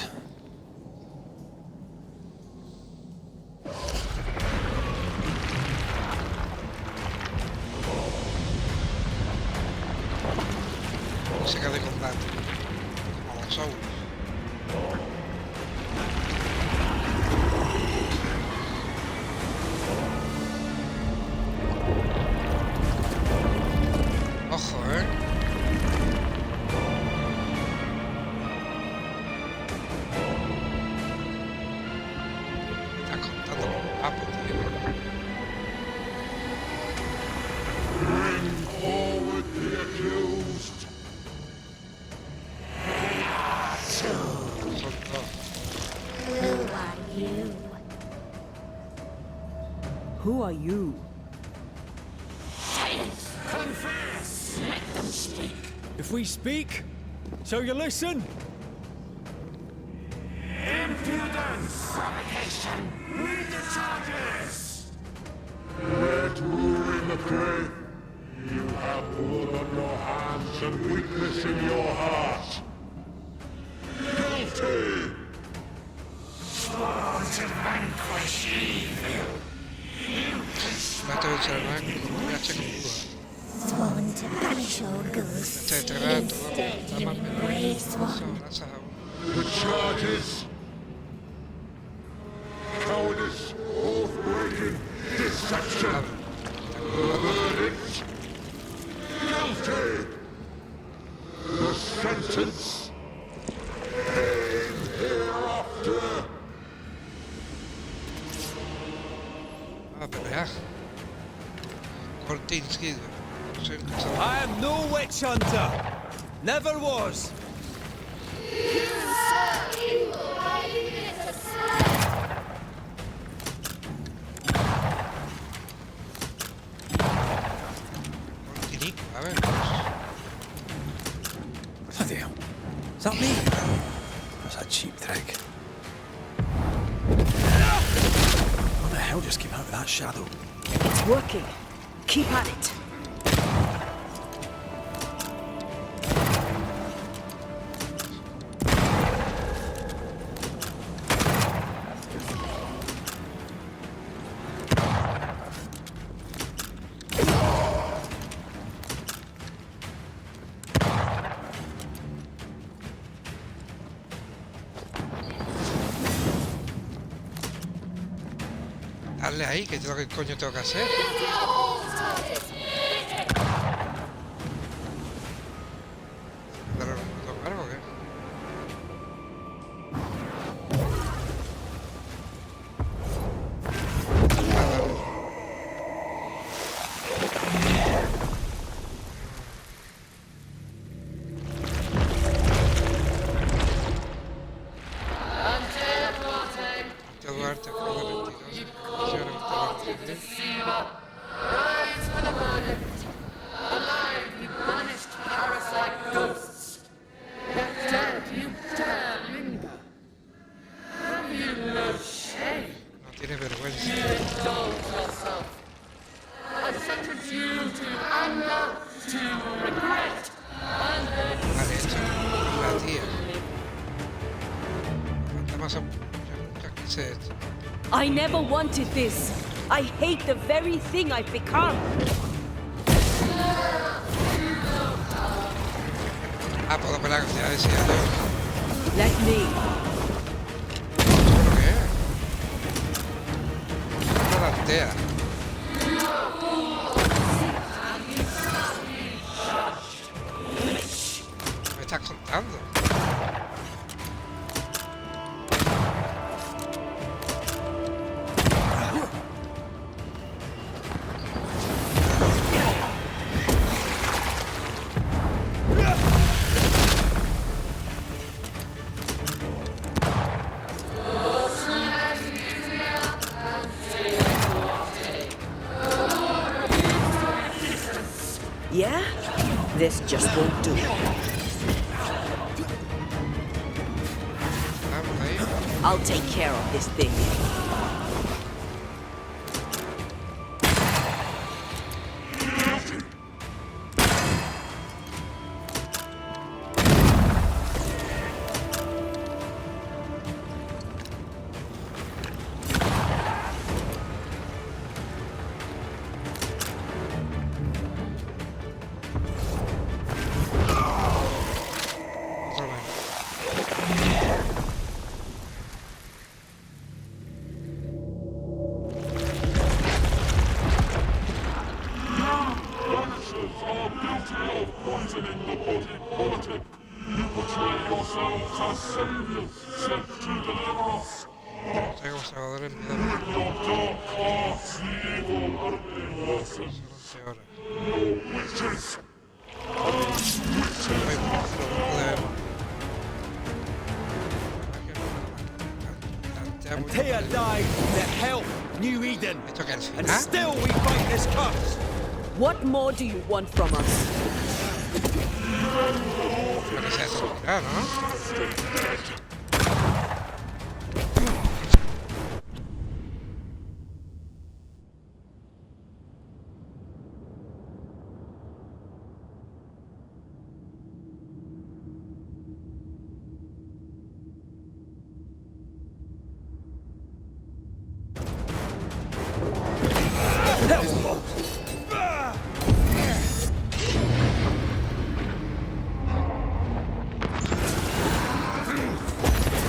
S1: Ah, pues tío.
S11: Bring forward the accused.
S1: Son dos.
S9: Who are you?
S5: Who are you?
S11: Confess! Let them speak.
S2: If we speak, shall you listen?
S11: Impudence! Provocation! Read the charges! Red rule in the grave. You have blood on your hands and weakness in your heart. Guilty! Sworn to vanquish evil.
S1: Mate del Salvador, me hace con duda.
S9: Sworn to banish all ghosts
S1: Este trato,
S9: instead
S1: está más
S9: embrace one.
S1: gracias a uno.
S11: The charges. Cowardice, oath-breaking, deception. Verdict. Guilty. The sentence. Pain hereafter.
S1: Ah, pelear. Kortinsky. Soy un cazador.
S2: I am no witch hunter. Never was.
S1: Kortinico, a ver.
S2: Bloody hell. Is that me? That's a cheap trick. What the hell just came out of that shadow?
S5: It's working. Keep at it.
S1: Darle ahí, que es lo que coño tengo que hacer. Pero no puedo tocar, ¿o qué? Duarte fue de 22
S8: Rise for the verdict. Alive, you banished parasite ghosts. Yet dead, you dare linger. Have you no shame?
S1: No tiene vergüenza.
S8: Indulge yourself. I sentence you to anger, to regret, and then
S1: Vale, esto es la tía. Nada más yo nunca quise esto.
S5: I never wanted this. I hate the very thing I've become.
S1: Ah, puedo pelar, ya decía yo.
S5: Let me.
S1: ¿Pero qué es? Una dantea. ¿Qué me estás contando?
S5: Yeah? This just won't do.
S1: Ah, por ahí.
S5: I'll take care of this thing.
S1: Otro menos.
S12: Tia died to help New Eden, and still we fight this curse.
S5: What more do you want from us?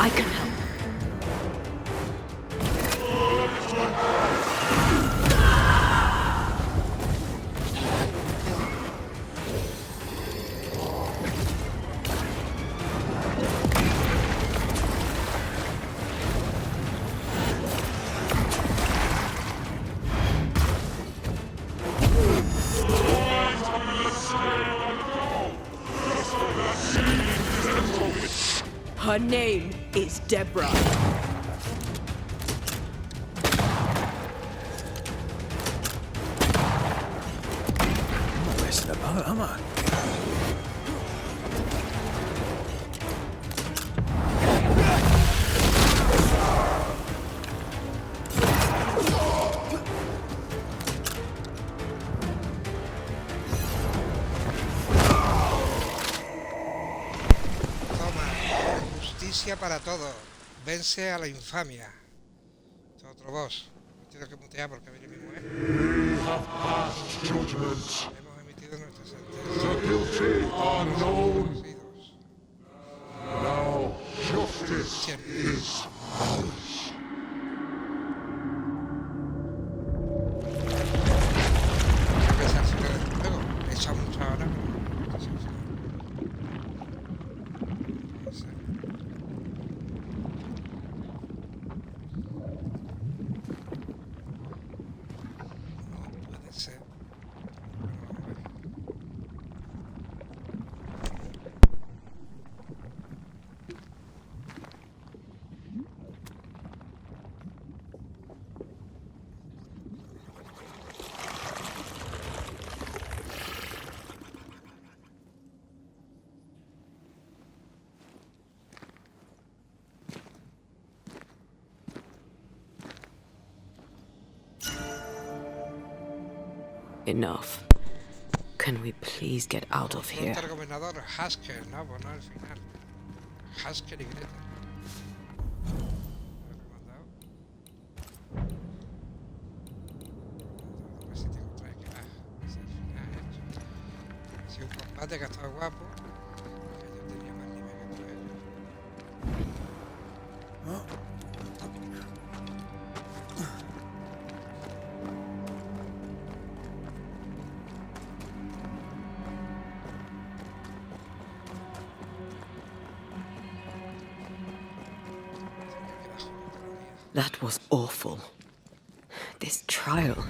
S5: I can help. Her name is Deborah.
S2: I'm not messing about, am I?
S1: Para todo. Vence a la infamia. Este es otro boss. Me tengo que mutear porque viene mi mujer. Hemos emitido nuestra sentencia.
S11: Now justice is ours.
S1: Creo que es al final del juego. He echado mucho ahora, pero es al final. No sé.
S5: Enough. Can we please get out of here?
S1: El gobernador Haskell, no, pues no al final. Haskell y Greta. A ver si tengo otra vez que es el final hecho. Ha sido un combate que ha estado guapo. Que yo tenía más nivel que tú ellos.
S5: That was awful. This trial.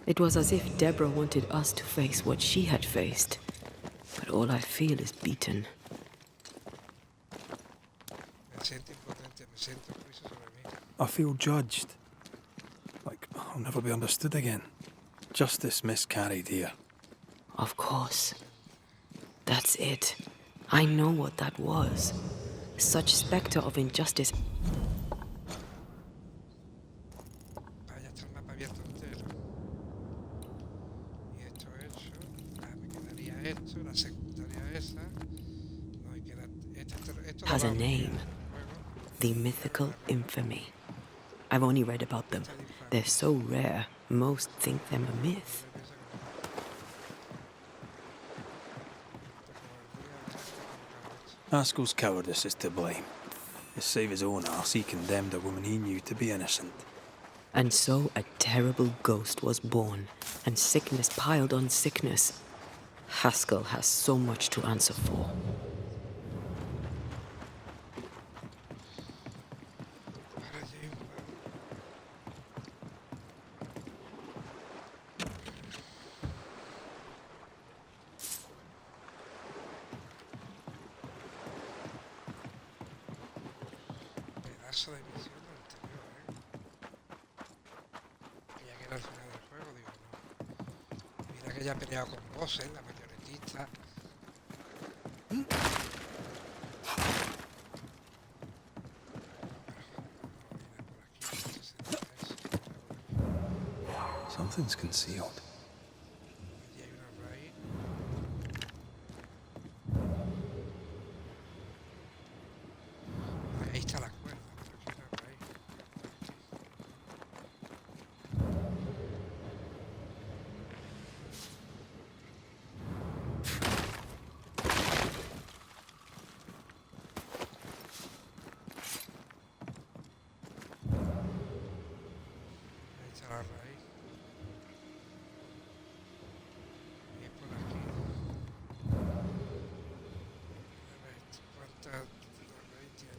S5: It was as if Deborah wanted us to face what she had faced. But all I feel is beaten.
S2: I feel judged. Like I'll never be understood again. Justice miscarried here.
S5: Of course. That's it. I know what that was. Such spectre of injustice. Has a name. The mythical infamy. I've only read about them. They're so rare, most think them a myth.
S2: Haskell's cowardice is to blame. To save his own arse, he condemned a woman he knew to be innocent.
S5: And so a terrible ghost was born, and sickness piled on sickness. Haskell has so much to answer for.
S1: pedazo de misión del anterior, ya que era el final del juego, digo, no. Mira que ya he peleado con bosses, la marionetista.
S2: Something's concealed.
S1: Allí hay una raíz. Ahí está la cuerda, pero aquí una raíz. Ahí está la raíz. Y es por aquí. A ver, ¿cuánta raíz tiene?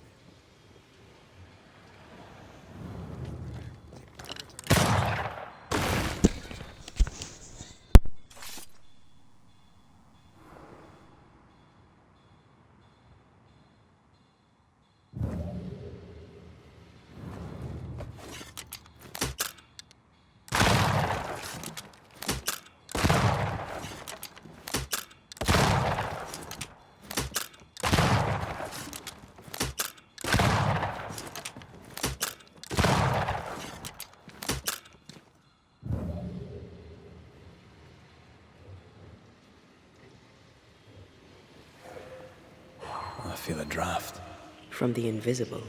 S2: I feel a draft.
S5: From the invisible.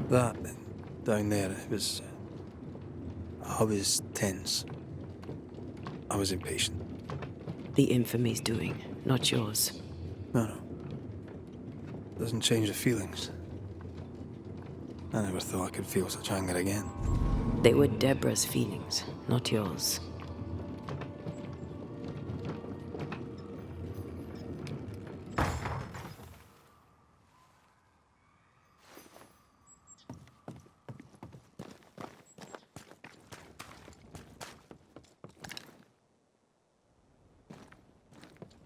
S2: That down there, it was. I was tense. I was impatient.
S5: The infamy's doing, not yours.
S2: No. Doesn't change the feelings. I never thought I could feel such anger again.
S5: They were Deborah's feelings, not yours.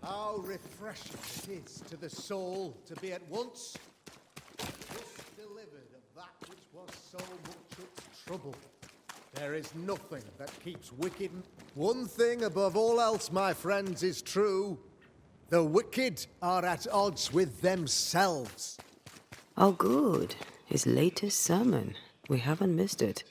S6: How refreshing it is to the soul to be at once just delivered of that which was so much its trouble. There is nothing that keeps wicked. One thing above all else, my friends, is true. The wicked are at odds with themselves.
S5: Oh, good. His latest sermon. We haven't missed it.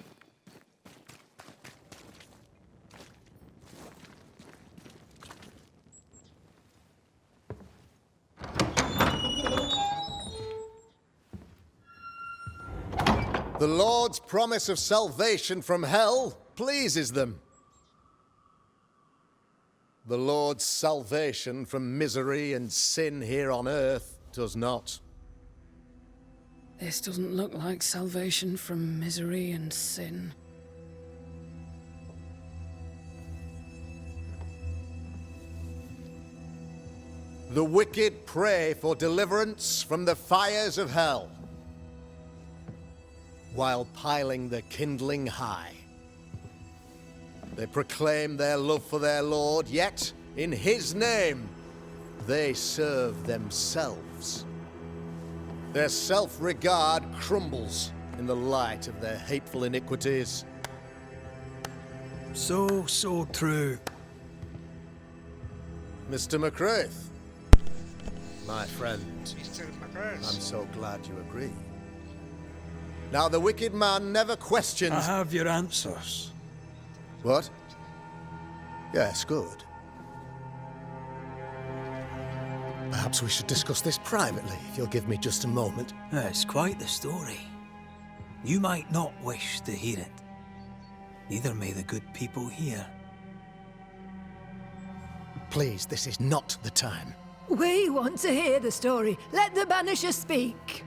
S6: The Lord's promise of salvation from hell pleases them. The Lord's salvation from misery and sin here on earth does not.
S3: This doesn't look like salvation from misery and sin.
S6: The wicked pray for deliverance from the fires of hell, while piling the kindling high. They proclaim their love for their Lord, yet, in his name, they serve themselves. Their self-regard crumbles in the light of their hateful iniquities.
S2: So true.
S6: Mr. McCraith, my friend,
S1: Mr. McCraith.
S6: I'm so glad you agree. Now, the wicked man never questions...
S2: I have your answers.
S6: What? Yes, good. Perhaps we should discuss this privately, if you'll give me just a moment.
S2: It's quite the story. You might not wish to hear it. Neither may the good people here.
S6: Please, this is not the time.
S13: We want to hear the story. Let the Banishers speak.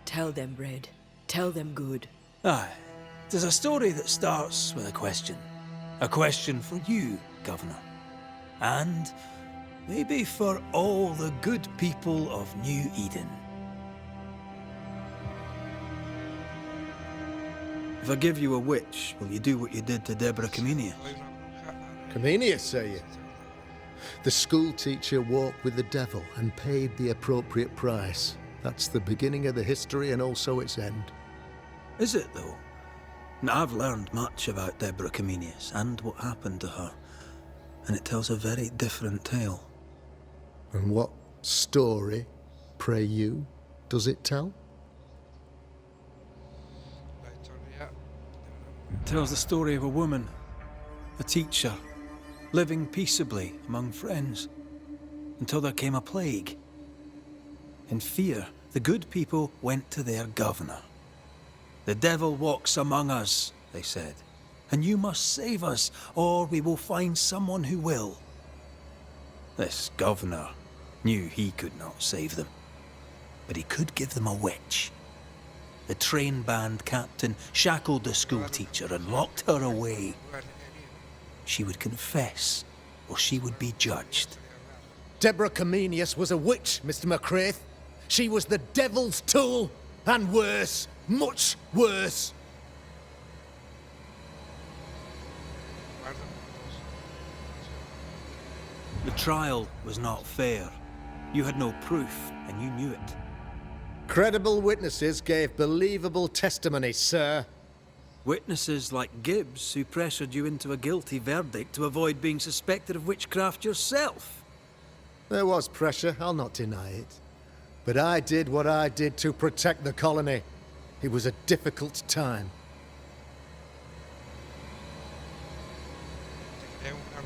S5: Tell them, Red. Tell them good.
S2: Aye. It is a story that starts with a question. A question for you, Governor. And maybe for all the good people of New Eden. If I give you a witch, will you do what you did to Deborah Comenius?
S6: Comenius, say you? The school teacher walked with the devil and paid the appropriate price. That's the beginning of the history and also its end.
S2: Is it, though? Now, I've learned much about Deborah Comenius and what happened to her, and it tells a very different tale.
S6: And what story, pray you, does it tell?
S2: It tells the story of a woman, a teacher, living peaceably among friends, until there came a plague. In fear, the good people went to their governor. "The devil walks among us," they said, "and you must save us, or we will find someone who will." This governor knew he could not save them, but he could give them a witch. The train band captain shackled the school teacher and locked her away. She would confess, or she would be judged.
S6: Deborah Comenius was a witch, Mr. McCraith. She was the devil's tool, and worse, much worse.
S2: The trial was not fair. You had no proof, and you knew it.
S6: Credible witnesses gave believable testimony, sir.
S2: Witnesses like Gibbs, who pressured you into a guilty verdict to avoid being suspected of witchcraft yourself.
S6: There was pressure, I'll not deny it. But I did what I did to protect the colony. It was a difficult time.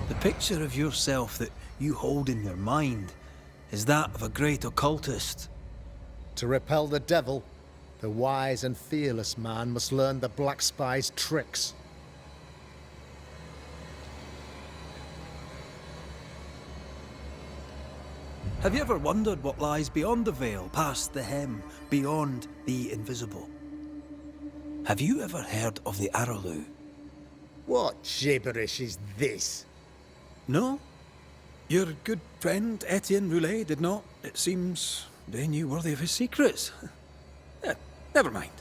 S2: The picture of yourself that you hold in your mind is that of a great occultist.
S6: To repel the devil, the wise and fearless man must learn the Black Spy's tricks.
S2: Have you ever wondered what lies beyond the veil, past the hem, beyond the invisible? Have you ever heard of the Araloo?
S6: What gibberish is this?
S2: No? Your good friend Etienne Roulet did not. It seems they knew worthy of his secrets. Never mind.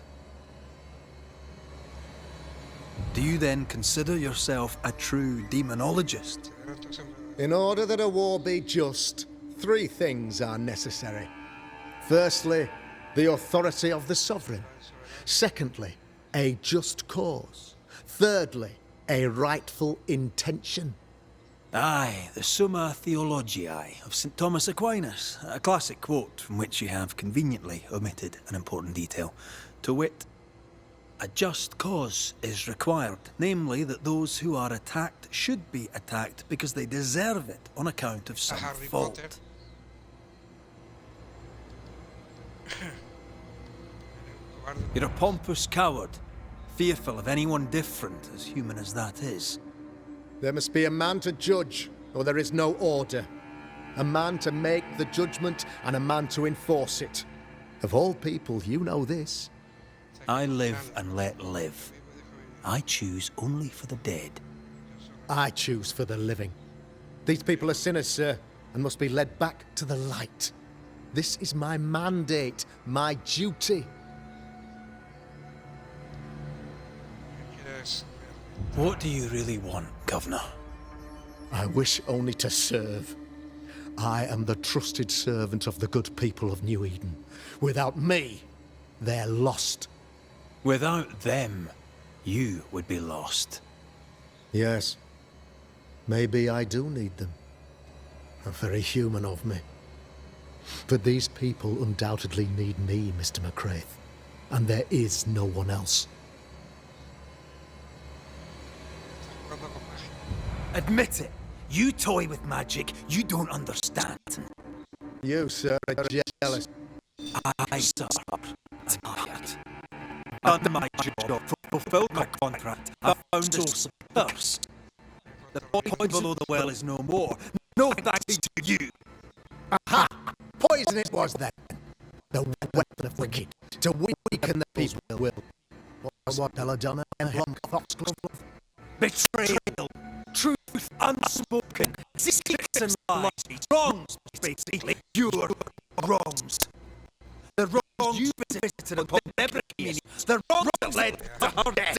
S2: Do you then consider yourself a true demonologist?
S6: In order that a war be just, 3 things are necessary. Firstly, the authority of the sovereign. Secondly, a just cause. Thirdly, a rightful intention.
S2: Aye, the Summa Theologiae of St. Thomas Aquinas, a classic quote from which you have conveniently omitted an important detail. To wit, a just cause is required, namely that those who are attacked should be attacked because they deserve it on account of some fault. You're a pompous coward, fearful of anyone different, as human as that is.
S6: There must be a man to judge, or there is no order. A man to make the judgment, and a man to enforce it. Of all people, you know this.
S2: I live and let live. I choose only for the dead.
S6: I choose for the living. These people are sinners, sir, and must be led back to the light. This is my mandate, my duty.
S2: What do you really want, Governor?
S6: I wish only to serve. I am the trusted servant of the good people of New Eden. Without me, they're lost.
S2: Without them, you would be lost.
S6: Yes. Maybe I do need them. Very human of me. But these people undoubtedly need me, Mr. McCraith. And there is no one else.
S2: Admit it. You toy with magic you don't understand.
S6: You, sir, are jealous.
S2: I, sir, tired. Done my job, fulfilled my contract. I found source of thirst. The point below the well is no more. No thanks to you.
S6: Aha! Poison it was then. The weapon of wicked, to weaken the people's will. What Belladonna and Foxglove?
S2: Betrayal, truth unspoken, secrets and lies, wrongs, basically, your wrongs. The wrongs you visited upon every community, the wrongs that led to her death.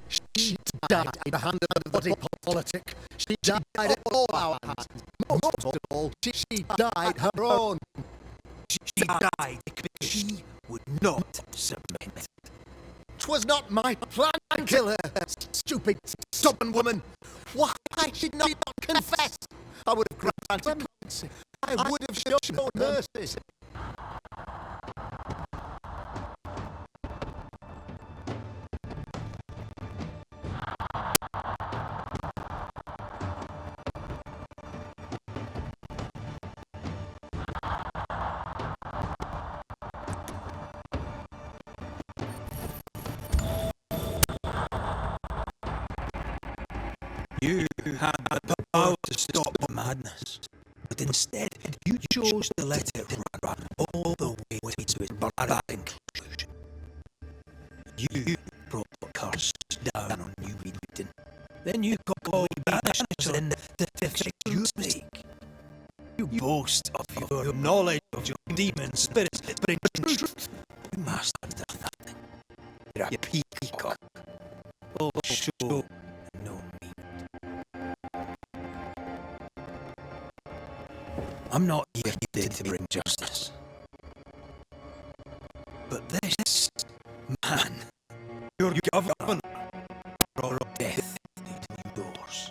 S6: She died at the hand of the body politic. She died at all our hands. Most of all, she died her own.
S2: She died because she would not submit.
S6: 'Twas not my plan to kill her, stupid, stubborn woman. Why did not confess? I would have granted clemency. I would have shown mercy.
S2: You had the power to stop the madness, but instead you chose to let it run all the way to its barbaric conclusion. You brought the curse down on New Eden. Then you called Banishers in the fix you make. You boast of your knowledge of your demon spirits, but in truth, you mastered nothing. You're a peacock. All show and no meat. I'm not here to bring justice. But this man, your governor, brought death to new doors.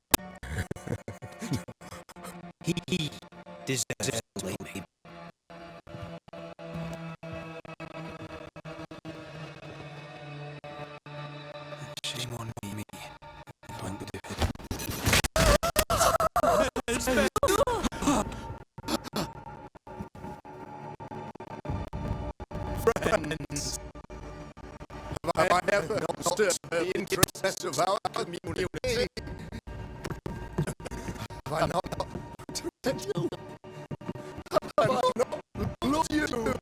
S2: He deserves to blame me. Shame on me. I'm good at it.
S6: Friends, have I ever not served the interests of our community? Have I not protected you? Have I not loved you?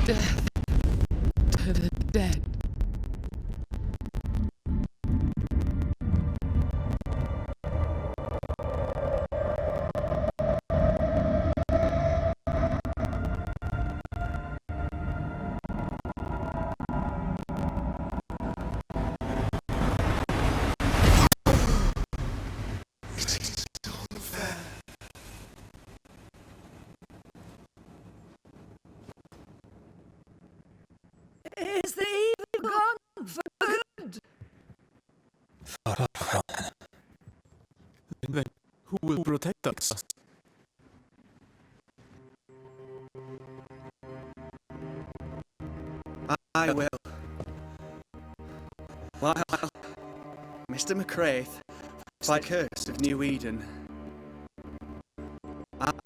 S8: Death to the dead.
S13: Is the evil gone for good?
S2: Far from it.
S7: Then who will protect us? I will. While Mr. McCraith fights the curse of New Eden,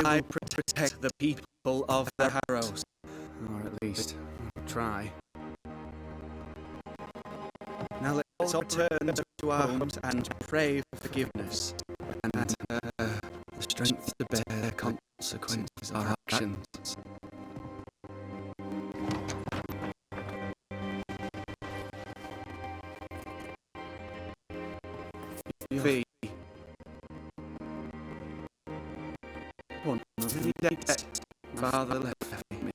S7: I protect the people of the Harrows. Or at least, try. Now let's all return to our homes and pray for forgiveness and the strength to bear the consequences of our actions. Fee. One of the debt Father left me.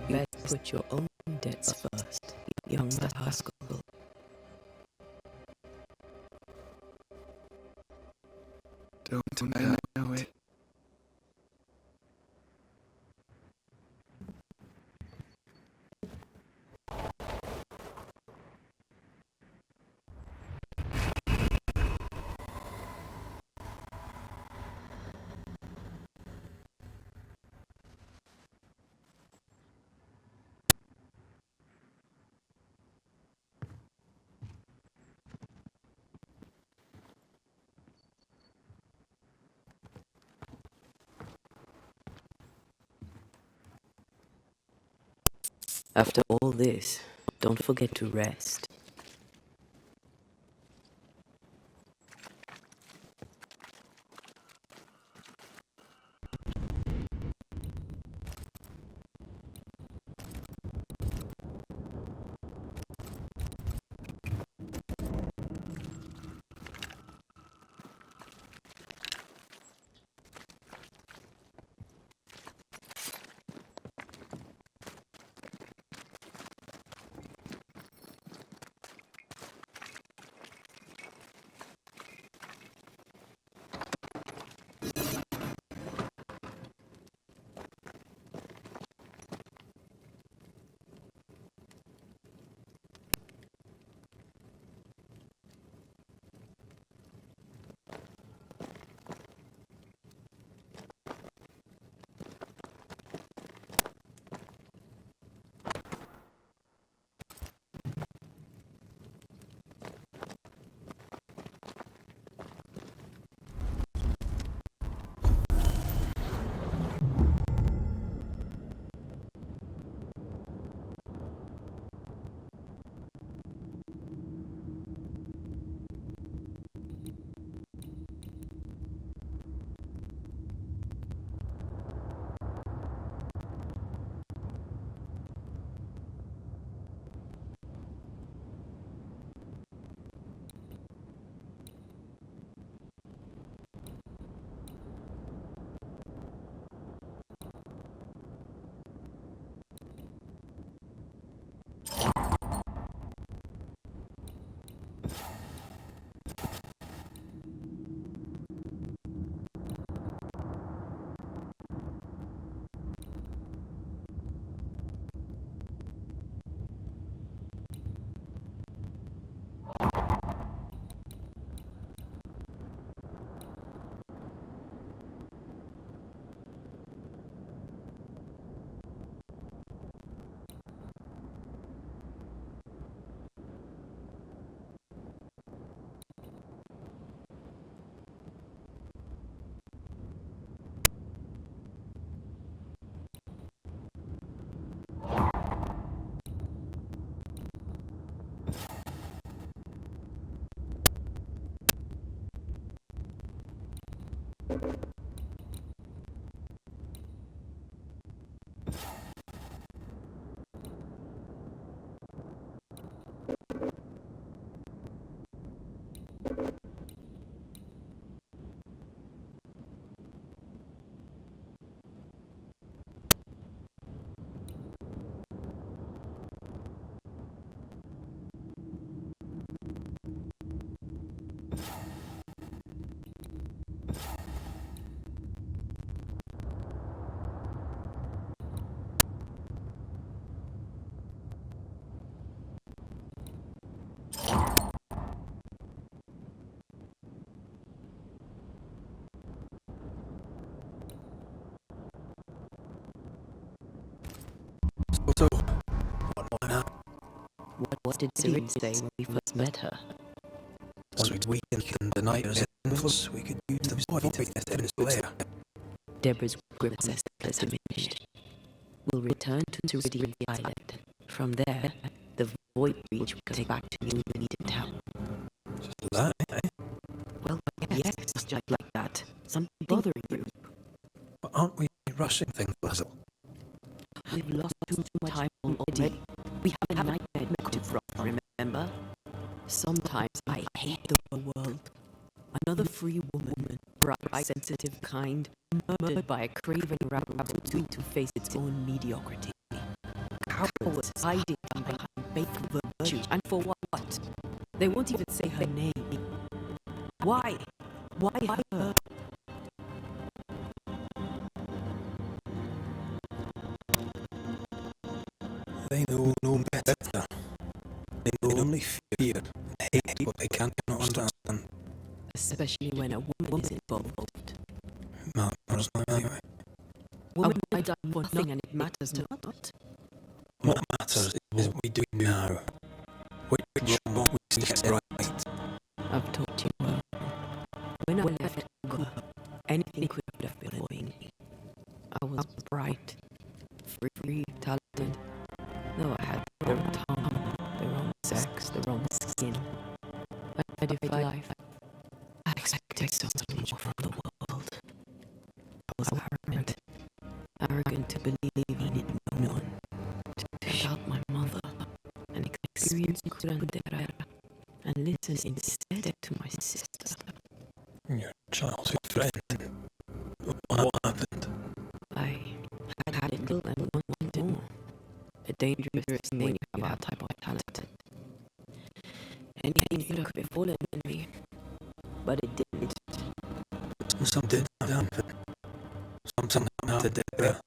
S5: You best put your own debts first, young Haskell.
S7: Don't don't they know it?
S5: After all this, don't forget to rest.
S2: So, what now?
S5: What did Serene say when we first met her?
S2: Once we'd weakened the Nighters' influence, we could use the body to test Edén's lair.
S5: Deborah's grip has diminished. We'll return to Ceridian Island. From there, the Void Breach will take back to New Eden Town.
S2: Just that, eh?
S5: Well, yes, just like that. Something bothering you.
S2: But aren't we rushing things, Basil?
S5: We've lost too much time already. We have a nightmare to from, remember? Sometimes I hate the world. Another free woman, bright, sensitive, kind, murdered by a craven rabble to face its own mediocrity. Cowards hiding behind fake virtue, and for what? They won't even say her name. Why? Why her?
S2: They know no better. They know only fear and hate what they cannot understand.
S5: Especially when a woman is involved.
S2: Matters not anyway.
S5: Women might die for nothing and it matters not.
S2: What matters is what we do now. Which wrong we get right.
S5: I've taught you well. When I left Cuba, anything could have been going. I was bright, free, talented. No, I had the wrong tongue, the wrong sex, the wrong skin. I defied life. I expected so much more from the world. I was arrogant to believe in no one, to shout my mother, and experience curandera, and listen instead to my sister.
S2: Your childhood friend. What happened?
S5: I had a little and wanted more. A dangerous thing when you have that type of talent. Anything could have befallen me, but it didn't.
S2: Something happened. Something happened to Deborah.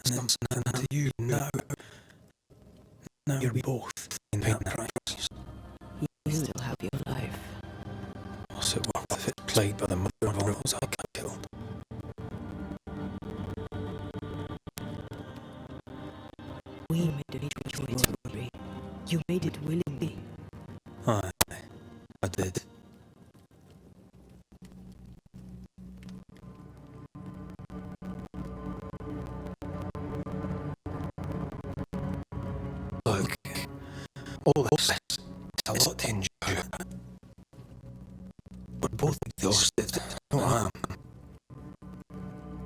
S2: And something happened to you now. Now you're both in pain Christ.
S5: You still have your life.
S2: Was it worth if it played by the mother of all those I killed?
S5: We made a choice, Rory. You made it willingly.
S2: Aye, I did. Look, all this is a lot to endure. We're both exhausted. No, I am.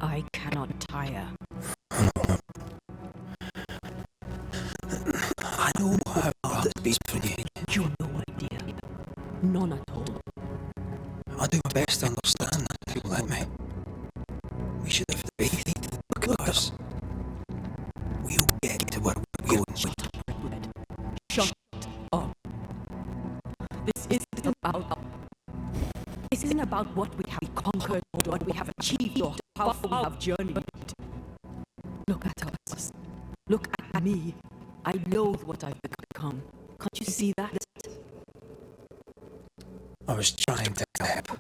S5: I cannot tire.
S2: I know how hard it's been for you.
S5: You have no idea. None at all.
S2: I'll do my best to understand if you'll let me. We should have faith. Look at us. We'll get to where we're going.
S5: Shut up. This isn't about what we have conquered or what we have achieved or how far we have journeyed. Look at us. Look at me. I loathe what I've become. Can't you see that?
S2: I was trying to help.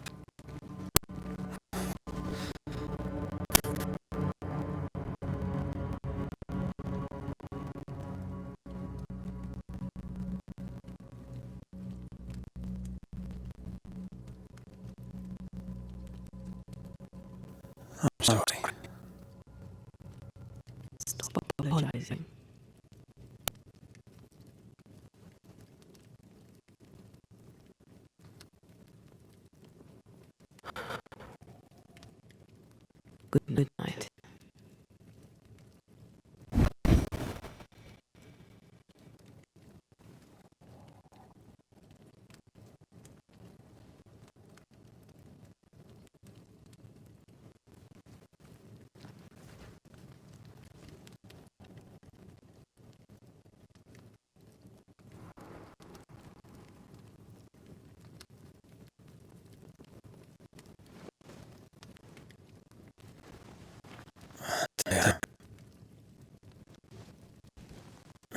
S2: I'm sorry.
S5: Stop apologizing. Good night.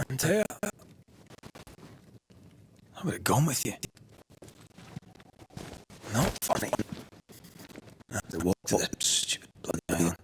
S2: Antea, I would have gone with you. Not funny. I have to walk to the stupid bloody island.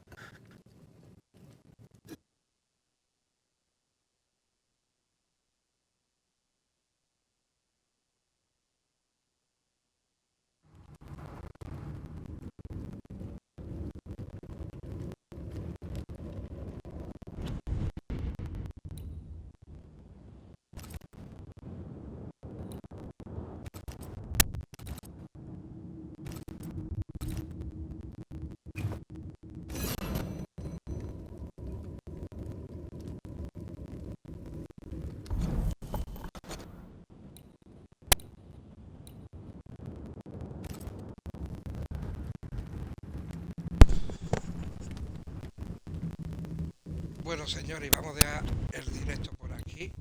S1: Bueno, señores, vamos a dejar el directo por aquí.